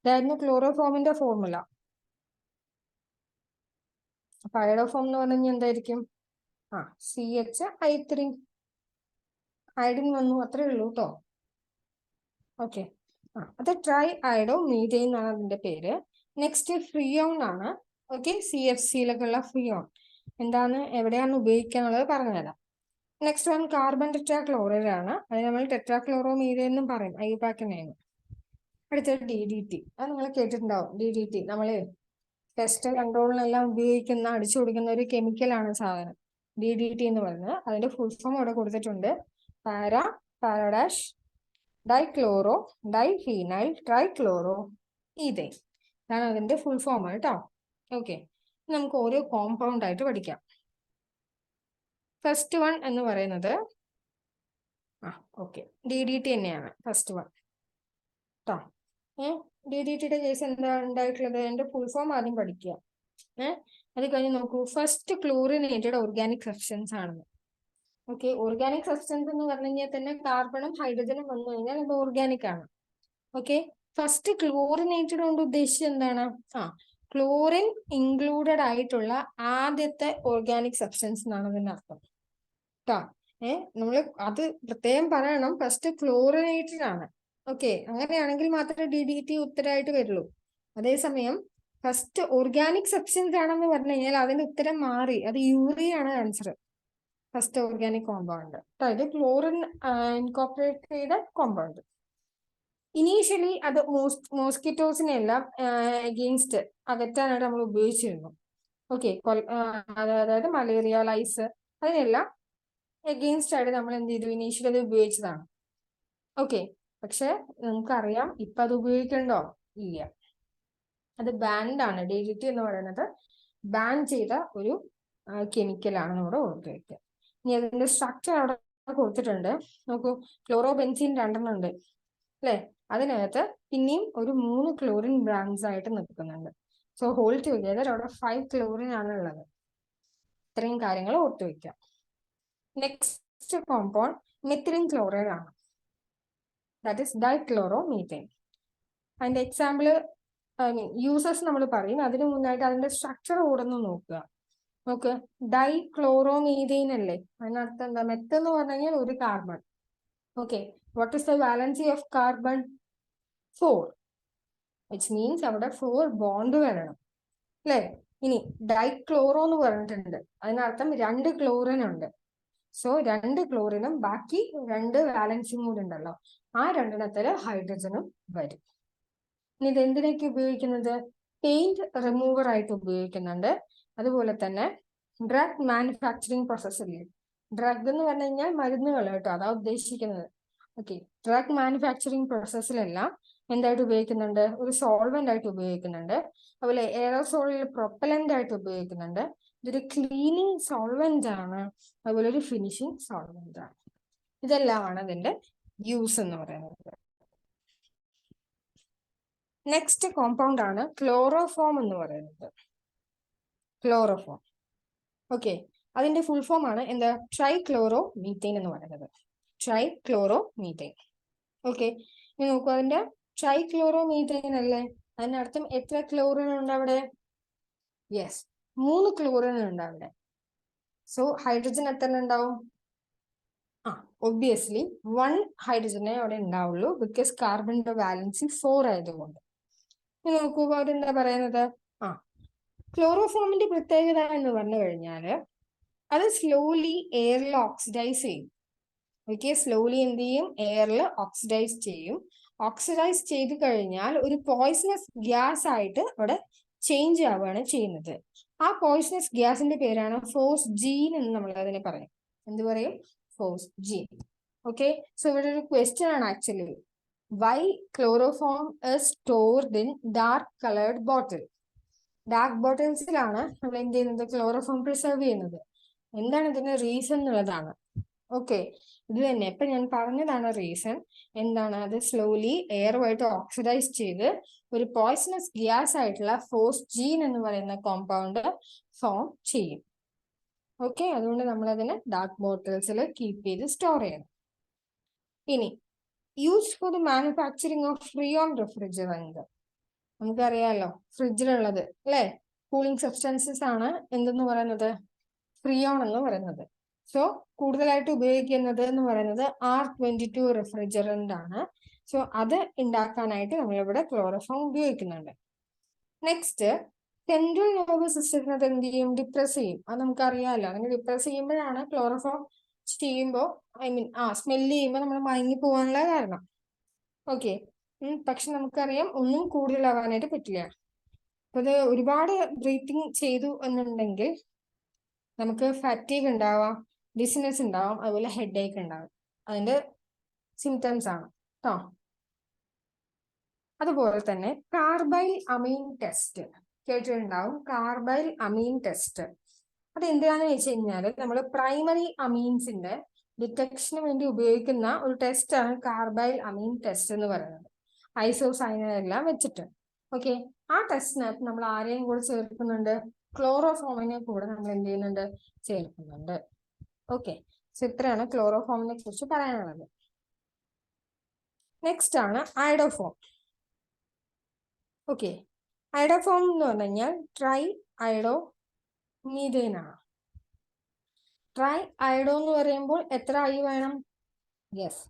ഇതായിരുന്നു ക്ലോറോഫോമിന്റെ ഫോർമുല. അപ്പൊ അയഡോഫോം എന്ന് പറഞ്ഞു കഴിഞ്ഞാൽ എന്തായിരിക്കും? CHI3 അയഡിൻ വന്നു, അത്രേ ഉള്ളൂ കേട്ടോ. ഓക്കെ, അത് ട്രൈ അയഡോ മീഥെയിൻ എന്നാണ് അതിന്റെ പേര്. നെക്സ്റ്റ് ഫ്രിയോൺ ആണ്. ഓക്കെ, CFCയിലൊക്കെ ഉള്ള ഫ്രിയോൺ എന്താണ്, എവിടെയാണ് ഉപയോഗിക്കാനുള്ളത് പറഞ്ഞുതരാം. നെക്സ്റ്റ് വൺ കാർബൺ ടെട്രാക്ലോറൈഡ് ആണ്. അത് നമ്മൾ ടെട്രാക്ലോറോ മീഥെയിൻ എന്നും പറയും, ഐപാക്കിനെയാണ്. അടുത്തത് DDT, അത് നിങ്ങൾ കേട്ടിട്ടുണ്ടാവും. DDT നമ്മൾ പെസ്റ്റ് കൺട്രോളിനെല്ലാം ഉപയോഗിക്കുന്ന, അടിച്ചു കൊടുക്കുന്ന ഒരു കെമിക്കലാണ് സാധനം DDT എന്ന് പറയുന്നത്. അതിന്റെ ഫുൾ ഫോം അവിടെ കൊടുത്തിട്ടുണ്ട്. പാരാഡാഷ് ഡൈക്ലോറോ ഡൈഫീനൈൽ ട്രൈക്ലോറോ ഈഥെയ്ൻ, ഇതാണ് അതിന്റെ ഫുൾ ഫോം കേട്ടോ. ഓക്കെ, നമുക്ക് ഓരോ കോമ്പൗണ്ട് ആയിട്ട് പഠിക്കാം. ഫസ്റ്റ് വൺ എന്ന് പറയുന്നത് DDT തന്നെയാണ് ഫസ്റ്റ് വൺ കേട്ടോ. DDTയുടെ കേസ് എന്താ ഉണ്ടായിട്ടുള്ളത്? എന്റെ ഫുൾ ഫോം ആദ്യം പഠിക്കുക. അത് കഴിഞ്ഞ് നോക്കൂ, ഫസ്റ്റ് ക്ലോറിനേറ്റഡ് ഓർഗാനിക് സബ്സ്റ്റൻസ് ആണെന്ന്. ഓക്കെ, ഓർഗാനിക് സബ്സ്റ്റൻസ് എന്ന് പറഞ്ഞു കഴിഞ്ഞാൽ തന്നെ കാർബണും ഹൈഡ്രജനും വന്നു കഴിഞ്ഞാൽ അത് ഓർഗാനിക് ആണ്. ഓക്കെ, ഫസ്റ്റ് ക്ലോറിനേറ്റഡ് കൊണ്ട് ഉദ്ദേശിച്ചത് എന്താണ്? ക്ലോറിൻ ഇൻക്ലൂഡഡ് ആയിട്ടുള്ള ആദ്യത്തെ ഓർഗാനിക് സബ്സ്റ്റൻസ് എന്നാണ് അതിന്റെ അർത്ഥം കേട്ടോ. നമ്മൾ അത് പ്രത്യേകം പറയണം, ഫസ്റ്റ് ക്ലോറിനേറ്റഡ് ആണ്. ഓക്കെ, അങ്ങനെയാണെങ്കിൽ മാത്രമേ DDT ഉത്തരമായിട്ട് വരുള്ളൂ. അതേസമയം ഫസ്റ്റ് ഓർഗാനിക് സബ്സ്റ്റൻസ് ആണെന്ന് പറഞ്ഞു കഴിഞ്ഞാൽ അതിന്റെ ഉത്തരം മാറി, അത് യൂറിയ ആണ് ആൻസർ. ഫസ്റ്റ് ഓർഗാനിക് കോമ്പൗണ്ട്, അതായത് ക്ലോറിൻ ഇൻകോർപ്പറേറ്റ് ചെയ്ത കോമ്പൗണ്ട്. ഇനീഷ്യലി അത് മോസ്കിറ്റോസിനെ എല്ലാം അഗെയിൻസ്റ്റ് അകറ്റാനായിട്ട് നമ്മൾ ഉപയോഗിച്ചിരുന്നു. ഓക്കെ, അതായത് മലേറിയ, ലൈസ്, അതിനെല്ലാം അഗെയിൻസ്റ്റ് ആയിട്ട് നമ്മൾ എന്ത് ചെയ്തു, ഇനീഷ്യലി അത് ഉപയോഗിച്ചതാണ്. ഓക്കെ, പക്ഷെ നമുക്കറിയാം ഇപ്പൊ അത് ഉപയോഗിക്കണ്ടോ? ഇല്ല, അത് ബാൻഡ് ആണ്. DDT എന്ന് പറയുന്നത് ബാൻ ചെയ്ത ഒരു കെമിക്കലാണ്, നമ്മുടെ ഓർത്ത് വയ്ക്കുക. ഇനി അതിന്റെ സ്ട്രക്ചർ അവിടെ കൊടുത്തിട്ടുണ്ട്. നോക്കൂ, ക്ലോറോബെൻസീൻ 2 ഉണ്ട് അല്ലെ, അതിനകത്ത് പിന്നെയും ഒരു 3 ക്ലോറിൻ ബ്രാഞ്ച് ആയിട്ട് നിൽക്കുന്നുണ്ട്. സോ ഹോൾ ടുഗെദർ അവിടെ 5 ക്ലോറിൻ ആണ് ഉള്ളത്. ഇത്രയും കാര്യങ്ങൾ ഓർത്ത് വയ്ക്കാം. നെക്സ്റ്റ് കോമ്പൗണ്ട് മെത്തിലിൻ ക്ലോറൈഡ് ആണ്, ദാറ്റ് ഇസ് ഡൈക്ലോറോമീഥെയ്ൻ. അതിന്റെ എക്സാമ്പിൾ യൂസസ് നമ്മൾ പറയും. അതിന് മുന്നായിട്ട് അതിന്റെ സ്ട്രക്ചർ കൂടെ ഒന്ന് നോക്കുക. നോക്ക്, ഡൈക്ലോറോമീഥെയ്ൻ അല്ലേ, അതിനർത്ഥം എന്താ? മെത്ത് എന്ന് പറഞ്ഞു കഴിഞ്ഞാൽ ഒരു carbon. Okay, what is the valency of carbon? 4, which means അവിടെ 4 ബോണ്ട് വരണം അല്ലേ. ഇനി ഡൈക്ലോറോ എന്ന് പറഞ്ഞിട്ടുണ്ട്, അതിനർത്ഥം 2 ക്ലോറിൻ ഉണ്ട്. സോ 2 ക്ലോറിനും ബാക്കി 2 വാലൻസിയും കൂടി ഉണ്ടല്ലോ, ആ 2 ഹൈഡ്രജനും വരും. ഇനി ഇത് എന്തിനൊക്കെ ഉപയോഗിക്കുന്നത്? പെയിന്റ് റിമൂവർ ആയിട്ട് ഉപയോഗിക്കുന്നുണ്ട്. അതുപോലെ തന്നെ ഡ്രഗ് മാനുഫാക്ചറിങ് പ്രോസസ്സിൽ, ഡ്രഗ് എന്ന് പറഞ്ഞു കഴിഞ്ഞാൽ മരുന്നുകൾ കേട്ടോ, അതാ ഉദ്ദേശിക്കുന്നത്. ഓക്കെ, ഡ്രഗ് മാനുഫാക്ചറിങ് പ്രോസസ്സിലെല്ലാം എന്തായിട്ട് ഉപയോഗിക്കുന്നുണ്ട്? ഒരു സോൾവെന്റ് ആയിട്ട് ഉപയോഗിക്കുന്നുണ്ട്. അതുപോലെ എയറോസോളിൽ പ്രൊപ്പലന്റ് ആയിട്ട് ഉപയോഗിക്കുന്നുണ്ട്. ഇതൊരു ക്ലീനിങ് സോൾവെന്റ് ആണ്, അതുപോലെ ഒരു ഫിനിഷിങ് സോൾവെന്റ് ആണ്. ഇതെല്ലാമാണ് അതിന്റെ യൂസ് എന്ന് പറയുന്നത്. നെക്സ്റ്റ് കോമ്പൗണ്ട് ആണ് ക്ലോറോഫോം എന്ന് പറയുന്നത്. ക്ലോറോഫോം, ഓക്കെ, അതിന്റെ ഫുൾ ഫോം ആണ് എന്താ? ട്രൈക്ലോറോ മീഥെയിൻ എന്ന് പറയുന്നത്. Trichloro methane. ഓക്കെ, ഇനി നോക്കൂ, അതിന്റെ ട്രൈക്ലോറോ മീഥെയിൻ അല്ലേ, അതിനർത്ഥം എത്ര ക്ലോറിൻ ഉണ്ട് അവിടെ? യെസ്, 3 ക്ലോറിൻ ഉണ്ട് അവിടെ. സോ ഹൈഡ്രജൻ എത്ര ഉണ്ടാവും? ഒബ്വിയസ്ലി 1 ഹൈഡ്രജനെ അവിടെ ഉണ്ടാവുള്ളൂ, ബിക്കോസ് കാർബണിന്റെ വാലൻസി 4 ആയതുകൊണ്ട്. ഇനി നോക്കൂ, അവരെന്താ പറയുന്നത്? ക്ലോറോഫോമിന്റെ പ്രത്യേകത എന്ന് പറഞ്ഞു കഴിഞ്ഞാല് അത് സ്ലോലി എയറിൽ ഓക്സിഡൈസ് ചെയ്യും. ഓക്കെ, സ്ലോലി എന്ത് ചെയ്യും? എയറിൽ ഓക്സിഡൈസ് ചെയ്യും. ഓക്സിഡൈസ് ചെയ്ത് കഴിഞ്ഞാൽ ഒരു പോയിസണസ് ഗ്യാസ് ആയിട്ട് അവിടെ ചേഞ്ച് ആവുകയാണ് ചെയ്യുന്നത്. ആ പോയിസണസ് ഗ്യാസിന്റെ പേരാണ് ഫോസ്ജീൻ എന്ന് നമ്മൾ അതിനെ പറയും. എന്ത് പറയും? ഫോസ്ജീൻ. ഓക്കെ, സോ ഇവിടെ ഒരു ക്വസ്റ്റ്യൻ ആണ് actually, why chloroform is stored in dark coloured bottle. Dark ബോട്ടിൽസിലാണ് നമ്മൾ എന്ത് ചെയ്യുന്നത്? ക്ലോറോഫോം പ്രിസർവ് ചെയ്യുന്നത്. എന്താണ് ഇതിന് റീസൺ എന്നുള്ളതാണ്. ഓക്കെ, ഇത് തന്നെ ഇപ്പൊ ഞാൻ പറഞ്ഞതാണ് റീസൺ. എന്താണ് അത്? സ്ലോലി എയറുമായിട്ട് ഓക്സിഡൈസ് ചെയ്ത് ഒരു പോയിസണസ് ഗ്യാസ് ആയിട്ടുള്ള ഫോസ്ജീൻ എന്ന് പറയുന്ന കോമ്പൗണ്ട് ഫോം ചെയ്യും. ഓക്കെ, അതുകൊണ്ട് നമ്മൾ അതിനെ ഡാർക്ക് ബോട്ടിൽസിൽ കീപ്പ് ചെയ്ത് സ്റ്റോർ ചെയ്യണം. ഇനി used for the manufacturing of freon refrigerant. നമുക്കറിയാലോ ഫ്രിഡ്ജിലുള്ളത് അല്ലെ കൂളിംഗ് സബ്സ്റ്റൻസസ് ആണ് എന്തെന്ന് പറയുന്നത്, ഫ്രിയോൺ എന്ന് പറയുന്നത്. സോ കൂടുതലായിട്ട് ഉപയോഗിക്കുന്നത് എന്ന് പറയുന്നത് R22 റെഫ്രിജറന്റ് ആണ്. സോ അത് ഉണ്ടാക്കാനായിട്ട് നമ്മളിവിടെ ക്ലോറോഫോം ഉപയോഗിക്കുന്നുണ്ട്. നെക്സ്റ്റ്, സെൻട്രൽ നെർവസ് സിസ്റ്റത്തിനകത്ത് എന്ത് ചെയ്യും, ഡിപ്രസ് ചെയ്യും. അത് നമുക്കറിയാമല്ലോ. അങ്ങനെ ഡിപ്രസ് ചെയ്യുമ്പോഴാണ് ക്ലോറോഫോം ചെയ്യുമ്പോൾ സ്മെല്ല് ചെയ്യുമ്പോൾ നമ്മൾ മയങ്ങി പോകാനുള്ള കാരണം. ഓക്കെ, പക്ഷെ നമുക്കറിയാം ഒന്നും കൂടുതലാവാനായിട്ട് പറ്റില്ല. അപ്പൊ അത് ഒരുപാട് ബ്രീത്തിങ് ചെയ്തു എന്നുണ്ടെങ്കിൽ നമുക്ക് ഫാറ്റീഗ് ഉണ്ടാവാം, ഡിസിനെസ് ഉണ്ടാവാം, അതുപോലെ ഹെഡ് ഏക്ക് ഉണ്ടാവും. അതിന്റെ സിംറ്റംസ് ആണ് കേട്ടോ. അതുപോലെ തന്നെ കാർബൈൽ അമീൻ ടെസ്റ്റ് കേട്ടിട്ടുണ്ടാവും. കാർബൈൽ അമീൻ ടെസ്റ്റ് അത് എന്തിനാന്ന് വെച്ച് കഴിഞ്ഞാൽ നമ്മൾ പ്രൈമറി അമീൻസിന്റെ ഡിറ്റക്ഷന് വേണ്ടി ഉപയോഗിക്കുന്ന ഒരു ടെസ്റ്റ് ആണ് കാർബൈൽ അമീൻ ടെസ്റ്റ് എന്ന് പറയുന്നത്. ഐസോസൈനൈഡ് എല്ലാം വെച്ചിട്ട്. ഓക്കെ, ആ ടെസ്റ്റിനകത്ത് നമ്മൾ ആരെയും കൂടെ ചേർക്കുന്നുണ്ട്, ക്ലോറോഫോമിനെ കൂടെ നമ്മൾ എന്ത് ചെയ്യുന്നുണ്ട്, ചേർക്കുന്നുണ്ട്. ഓക്കെ, സോ ഇത്രയാണ് ക്ലോറോഫോമിനെ കുറിച്ച് പറയാനുള്ളത്. നെക്സ്റ്റ് ആണ് ഐഡോഫോം. ഓക്കെ, ഐഡോഫോം എന്ന് പറഞ്ഞു കഴിഞ്ഞാൽ ട്രൈ ഐഡോ മീഥേൻ ആണ്. ട്രൈ ഐഡോ എന്ന് പറയുമ്പോൾ എത്ര ഐ വേണം? യെസ്,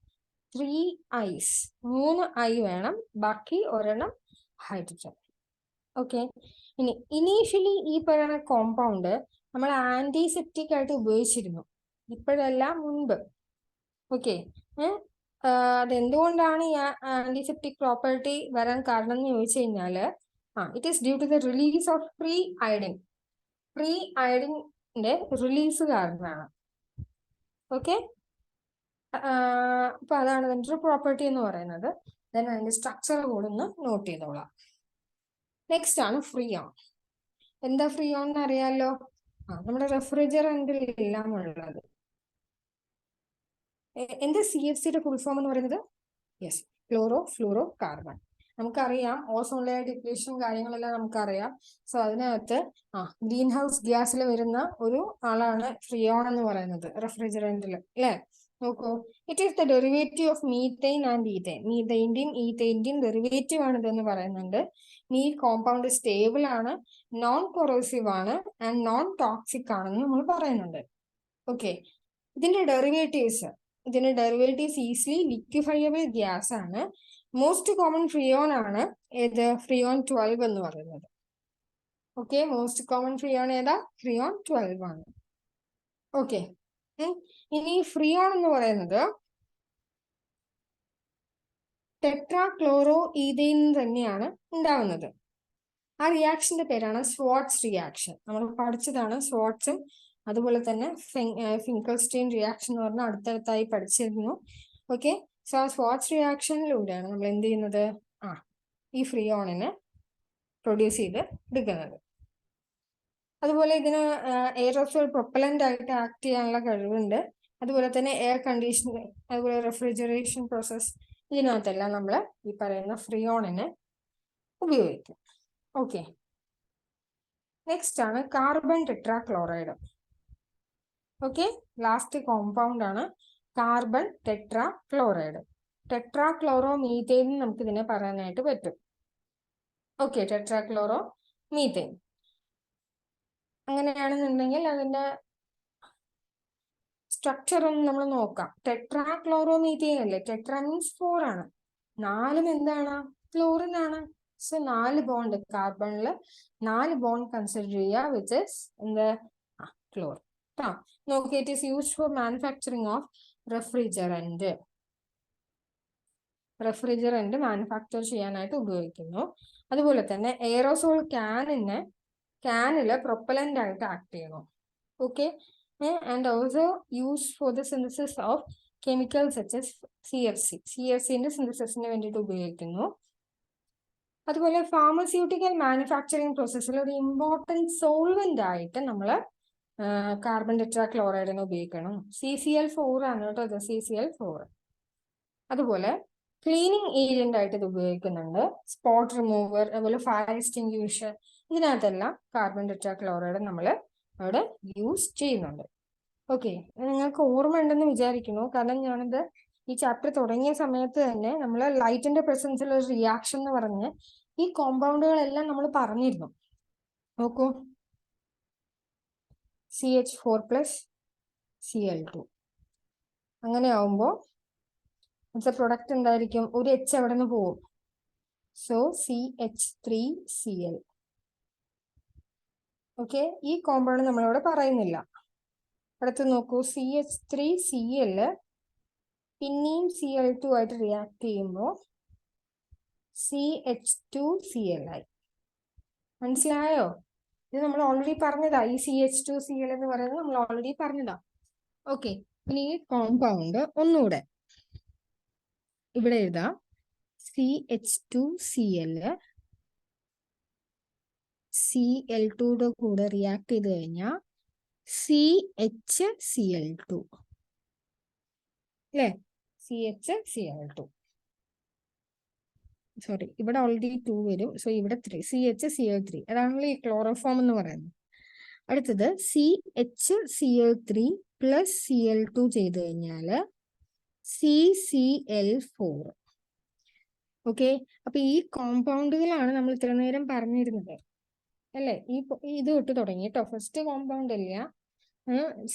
3 ഐസ്, 3 ഐ വേണം, ബാക്കി ഒരെണ്ണം ഹൈഡ്രജൻ. ഓക്കെ, ഇനി ഇനീഷ്യലി ഈ പറയുന്ന കോമ്പൗണ്ട് നമ്മൾ ആന്റിസെപ്റ്റിക് ആയിട്ട് ഉപയോഗിച്ചിരുന്നു, ഇപ്പോഴല്ല മുൻപ്. ഓക്കെ, അതെന്തുകൊണ്ടാണ് ഈ ആന്റിസെപ്റ്റിക് പ്രോപ്പർട്ടി വരാൻ കാരണം എന്ന് ചോദിച്ചു കഴിഞ്ഞാല് it is due to the release of free iodine. Free അയഡിന്റെ റിലീസ് കാരണമാണ്. ഓക്കെ, അപ്പൊ അതാണ് അതിൻ്റെ ഒരു പ്രോപ്പർട്ടി എന്ന് പറയുന്നത്. ദെൻ അതിന്റെ സ്ട്രക്ചർ കൂടെ ഒന്ന് നോട്ട് ചെയ്തോളാം. നെക്സ്റ്റ് ആണ് ഫ്രിയോൺ. എന്താ ഫ്രിയോൺ എന്ന് അറിയാലോ? നമ്മുടെ റെഫ്രിജറന്റിൽ എല്ലാം ഉള്ളത്. എന്താ CFCയുടെ ഫുൾ ഫോം എന്ന് പറയുന്നത്? Yes, chloro fluoro carbon. നമുക്കറിയാം ഓസോൺ ലെയർ ഡിപ്ലീഷൻ കാര്യങ്ങളെല്ലാം നമുക്കറിയാം. സോ അതിനകത്ത് ഗ്രീൻ ഹൗസ് ഗ്യാസിൽ വരുന്ന ഒരു ആളാണ് ഫ്രിയോൺ എന്ന് പറയുന്നത് റെഫ്രിജറന്റിൽ, അല്ലെ? നോക്കൂ, it is the derivative of methane and ethane. മീത്തൈന്റെയും ഈത്തൈന്റെയും ഡെറിവേറ്റീവ് ആണ് ഇതെന്ന് പറയുന്നുണ്ട്. ഈ കോമ്പൗണ്ട് സ്റ്റേബിൾ ആണ്, നോൺ കൊറോസീവ് ആണ് ആൻഡ് നോൺ ടോക്സിക് ആണെന്ന് നമ്മൾ പറയുന്നുണ്ട്. ഓക്കെ, ഇതിന്റെ ഡെറിവേറ്റീവ്സ് ഈസിലി ലിക്വിഫയബിൾ ഗ്യാസ് ആണ്. മോസ്റ്റ് കോമൺ ഫ്രിയോൺ ആണ് ഏത്? ഫ്രിയോൺ 12 എന്ന് പറയുന്നത്. ഓക്കെ, മോസ്റ്റ് കോമൺ ഫ്രിയോൺ ഏതാ? ഫ്രിയോൺ 12 ആണ്. ഓക്കെ, ഇനി ഫ്രിയോൺ എന്ന് പറയുന്നത് ടെട്രാ ക്ലോറോ ഈഥെയ്ൻ തന്നെയാണ് ഉണ്ടാവുന്നത്. ആ റിയാക്ഷന്റെ പേരാണ് സ്വാട്സ് റിയാക്ഷൻ. നമ്മൾ പഠിച്ചതാണ് സ്വാട്സും അതുപോലെ തന്നെ ഫിങ്കൽസ്റ്റീൻ റിയാക്ഷൻ എന്ന് പറഞ്ഞാൽ അടുത്തടുത്തായി പഠിച്ചിരുന്നു. ഓക്കെ, സോ ആ സ്വാട്സ് റിയാക്ഷനിലൂടെയാണ് നമ്മൾ എന്ത് ചെയ്യുന്നത്, ഈ ഫ്രിയോണിനെ പ്രൊഡ്യൂസ് ചെയ്ത് എടുക്കുന്നത്. അതുപോലെ ഇതിന് എയറോസോൾ പ്രൊപ്പലന്റ് ആയിട്ട് ആക്ട് ചെയ്യാനുള്ള കഴിവുണ്ട്. അതുപോലെ തന്നെ എയർ കണ്ടീഷനിങ്, അതുപോലെ റെഫ്രിജറേഷൻ പ്രോസസ്, ഇതിനകത്തെല്ലാം നമ്മൾ ഈ പറയുന്ന ഫ്രിയോണിനെ ഉപയോഗിക്കും. ഓക്കെ, നെക്സ്റ്റ് ആണ് carbon tetrachloride. Okay, last compound ആണ് കാർബൺ ടെട്രാക്ലോറൈഡ്. ടെട്രാക്ലോറോ മീഥെയ്ൻ നമുക്ക് ഇതിനെ പറയാനായിട്ട് പറ്റും. Okay, tetrachloro methane. അങ്ങനെയാണെന്നുണ്ടെങ്കിൽ അതിന്റെ സ്ട്രക്ചർ ഒന്ന് നമ്മൾ നോക്കാം. ടെട്രാക്ലോറോ മീഥെയ്ൻ അല്ലേ, ടെട്രാ മീൻസ് 4 ആണ്, 4 എന്താണ്? ക്ലോറിൻ ആണ്. സോ 4 ബോണ്ട്, കാർബണില് 4 ബോണ്ട് കൺസിഡർ ചെയ്യുക, വിച്ച് ഇസ് എന്ത്? ക്ലോറിൻ. നോക്കി, it is used for manufacturing of refrigerant manufacture ചെയ്യാനായിട്ട് ഉപയോഗിക്കുന്നു. അതുപോലെ തന്നെ എയറോസോൾ ക്യാനില് പ്രൊപ്പലന്റ് ആയിട്ട് ആക്ട് ചെയ്യുന്നു. Okay, and also use for the synthesis of chemicals such as CFCന്റെ സിന്തസിസിന് വേണ്ടിയിട്ട് ഉപയോഗിക്കുന്നു. അതുപോലെ ഫാർമസ്യൂട്ടിക്കൽ മാനുഫാക്ചറിങ് പ്രോസസ്സിൽ ഒരു ഇമ്പോർട്ടൻറ്റ് സോൾവെന്റ് ആയിട്ട് നമ്മൾ കാർബൺ ടെട്രാക്ലോറൈഡിനെ ഉപയോഗിക്കണം. CCl4 ആണ് കേട്ടോ ഇത്, CCl4. അതുപോലെ ക്ലീനിങ് ഏജന്റ് ആയിട്ട് ഇത് ഉപയോഗിക്കുന്നുണ്ട്. സ്പോട്ട് റിമൂവർ, അതുപോലെ ഫയർ എക്സ്റ്റിങ്ക്വിഷർ, ഇതിനകത്തെല്ലാം കാർബൺ ടെട്രാക്ലോറൈഡ് നമ്മൾ അവിടെ യൂസ് ചെയ്യുന്നുണ്ട്. ഓക്കെ, നിങ്ങൾക്ക് ഓർമ്മ ഉണ്ടെന്ന് വിചാരിക്കുന്നു, കാരണം ഞാനിത് ഈ ചാപ്റ്റർ തുടങ്ങിയ സമയത്ത് തന്നെ നമ്മൾ ലൈറ്റിന്റെ പ്രസൻസിൽ ഒരു റിയാക്ഷൻ എന്ന് പറഞ്ഞ് ഈ കോമ്പൗണ്ടുകളെല്ലാം നമ്മൾ പറഞ്ഞിരുന്നു. നോക്കൂ, CH4+ Cl2. അങ്ങനെ ആവുമ്പോൾ പ്രൊഡക്റ്റ് എന്തായിരിക്കും? ഒരു H എവിടെ നിന്ന് പോവും? So CH3Cl. ഓക്കെ, ഈ കോമ്പൗണ്ട് നമ്മളിവിടെ പറയുന്നില്ല. അടുത്ത് നോക്കൂ, CH3Cl പിന്നെയും Cl2 ആയിട്ട് റിയാക്ട് ചെയ്യുമ്പോൾ CH2Cl ആയി. മനസ്സിലായോ? ഇത് നമ്മൾ ഓൾറെഡി പറഞ്ഞതാ. ഈ CH2Cl എന്ന് പറയുന്നത് നമ്മൾ ഓൾറെഡി പറഞ്ഞതാ. ഓക്കെ, ഇനി ഈ കോമ്പൗണ്ട് ഒന്നുകൂടെ ഇവിടെ എഴുതാം. CH2Cl Cl2യുടെ കൂടെ റിയാക്ട് ചെയ്ത് കഴിഞ്ഞാൽ CHCl2 അല്ലേ? CHCl2. സോറി, ഇവിടെ ഓൾറെഡി 2 വരും. സോ ഇവിടെ 3, CHCl3. അതാണല്ലോ ഈ ക്ലോറോഫോം എന്ന് പറയുന്നത്. അടുത്തത് CHCl3 + Cl2 ചെയ്ത് കഴിഞ്ഞാൽ CCl4. ഓക്കെ, അപ്പൊ ഈ കോമ്പൗണ്ടുകളാണ് നമ്മൾ ഇത്ര നേരം പറഞ്ഞിരുന്നത് അല്ലേ? ഇത് തൊട്ട് തുടങ്ങി കേട്ടോ. ഫസ്റ്റ് കോമ്പൗണ്ട് ഇല്ല,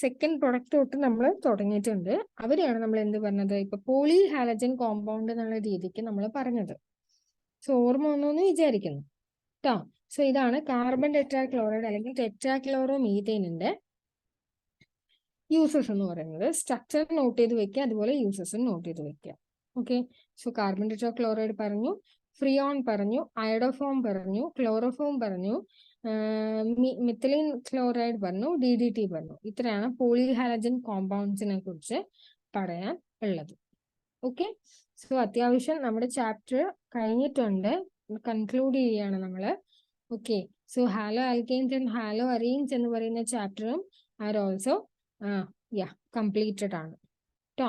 സെക്കൻഡ് പ്രൊഡക്റ്റ് തൊട്ട് നമ്മൾ തുടങ്ങിയിട്ടുണ്ട്. അവരെയാണ് നമ്മൾ എന്ത് പറഞ്ഞത്? ഇപ്പൊ പോളി ഹാലജൻ കോമ്പൗണ്ട് എന്നുള്ള രീതിക്ക് നമ്മൾ പറഞ്ഞത്. സോ ഓർമ്മ വന്നു വിചാരിക്കുന്നു കേട്ടോ. സോ ഇതാണ് കാർബൺ ടെട്രാക്ലോറൈഡ് അല്ലെങ്കിൽ ടെട്രാക്ലോറോമീഥേനിന്റെ യൂസസ് എന്ന് പറയുന്നത്. സ്ട്രക്ചർ നോട്ട് ചെയ്ത് വെക്കുക, അതുപോലെ യൂസസും നോട്ട് ചെയ്ത് വെക്കുക. ഓക്കെ, സോ കാർബൺ ടെട്രാക്ലോറൈഡ് പറഞ്ഞു, ഫ്രിയോൺ പറഞ്ഞു, അയഡോഫോം പറഞ്ഞു, ക്ലോറോഫോം പറഞ്ഞു, മിഥിലിൻ ക്ലോറൈഡ് പറഞ്ഞു, DDT പറഞ്ഞു. ഇത്രയാണ് പോളിഹാലജൻ കോമ്പൗണ്ട്സിനെ കുറിച്ച് പറയാൻ ഉള്ളത്. ഓക്കെ, സോ അത്യാവശ്യം നമ്മുടെ ചാപ്റ്റർ കഴിഞ്ഞിട്ടുണ്ട്, കൺക്ലൂഡ് ചെയ്യാണ് നമ്മള്. Okay, so halo alkanes and halo arenes എന്ന് പറയുന്ന ചാപ്റ്ററും ആർ ഓൾസോ കംപ്ലീറ്റഡ് ആണ് കേട്ടോ.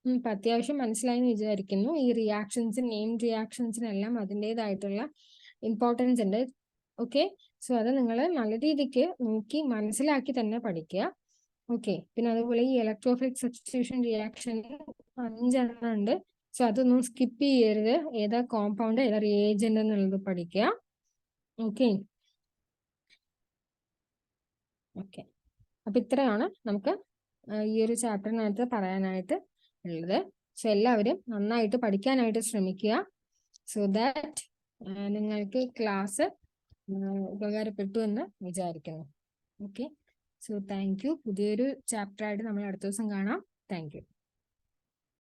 ഇപ്പൊ അത്യാവശ്യം മനസ്സിലായെന്ന് വിചാരിക്കുന്നു. ഈ റിയാക്ഷൻസ്, നെയിം റിയാക്ഷൻസിനെല്ലാം അതിൻ്റെതായിട്ടുള്ള ഇമ്പോർട്ടൻസ് ഉണ്ട്. ഓക്കെ, സോ അത് നിങ്ങൾ നല്ല രീതിക്ക് നോക്കി മനസ്സിലാക്കി തന്നെ പഠിക്കുക. ഓക്കെ, പിന്നെ അതുപോലെ ഈ ഇലക്ട്രോഫിലിക് സബ്സ്റ്റിറ്റ്യൂഷൻ റിയാക്ഷൻ 5 എണ്ണം ഉണ്ട്. സോ അതൊന്നും സ്കിപ്പ് ചെയ്യരുത്. ഏതാ കോമ്പൗണ്ട്, ഏതാ റിയേജന്റ് എന്നുള്ളത് പഠിക്കുക. ഓക്കെ ഓക്കെ, അപ്പൊ ഇത്രയാണ് നമുക്ക് ഈ ഒരു ചാപ്റ്ററിനകത്ത് പറയാനായിട്ട് ഉള്ളത്. സോ എല്ലാവരും നന്നായിട്ട് പഠിക്കാനായിട്ട് ശ്രമിക്കുക. സോ ദാറ്റ് നിങ്ങൾക്ക് ക്ലാസ് ഉപകാരപ്പെട്ടു എന്ന് വിചാരിക്കുന്നു. Okay, so thank you. പുതിയൊരു ചാപ്റ്റർ ആയിട്ട് നമ്മൾ അടുത്ത ദിവസം കാണാം. Thank you.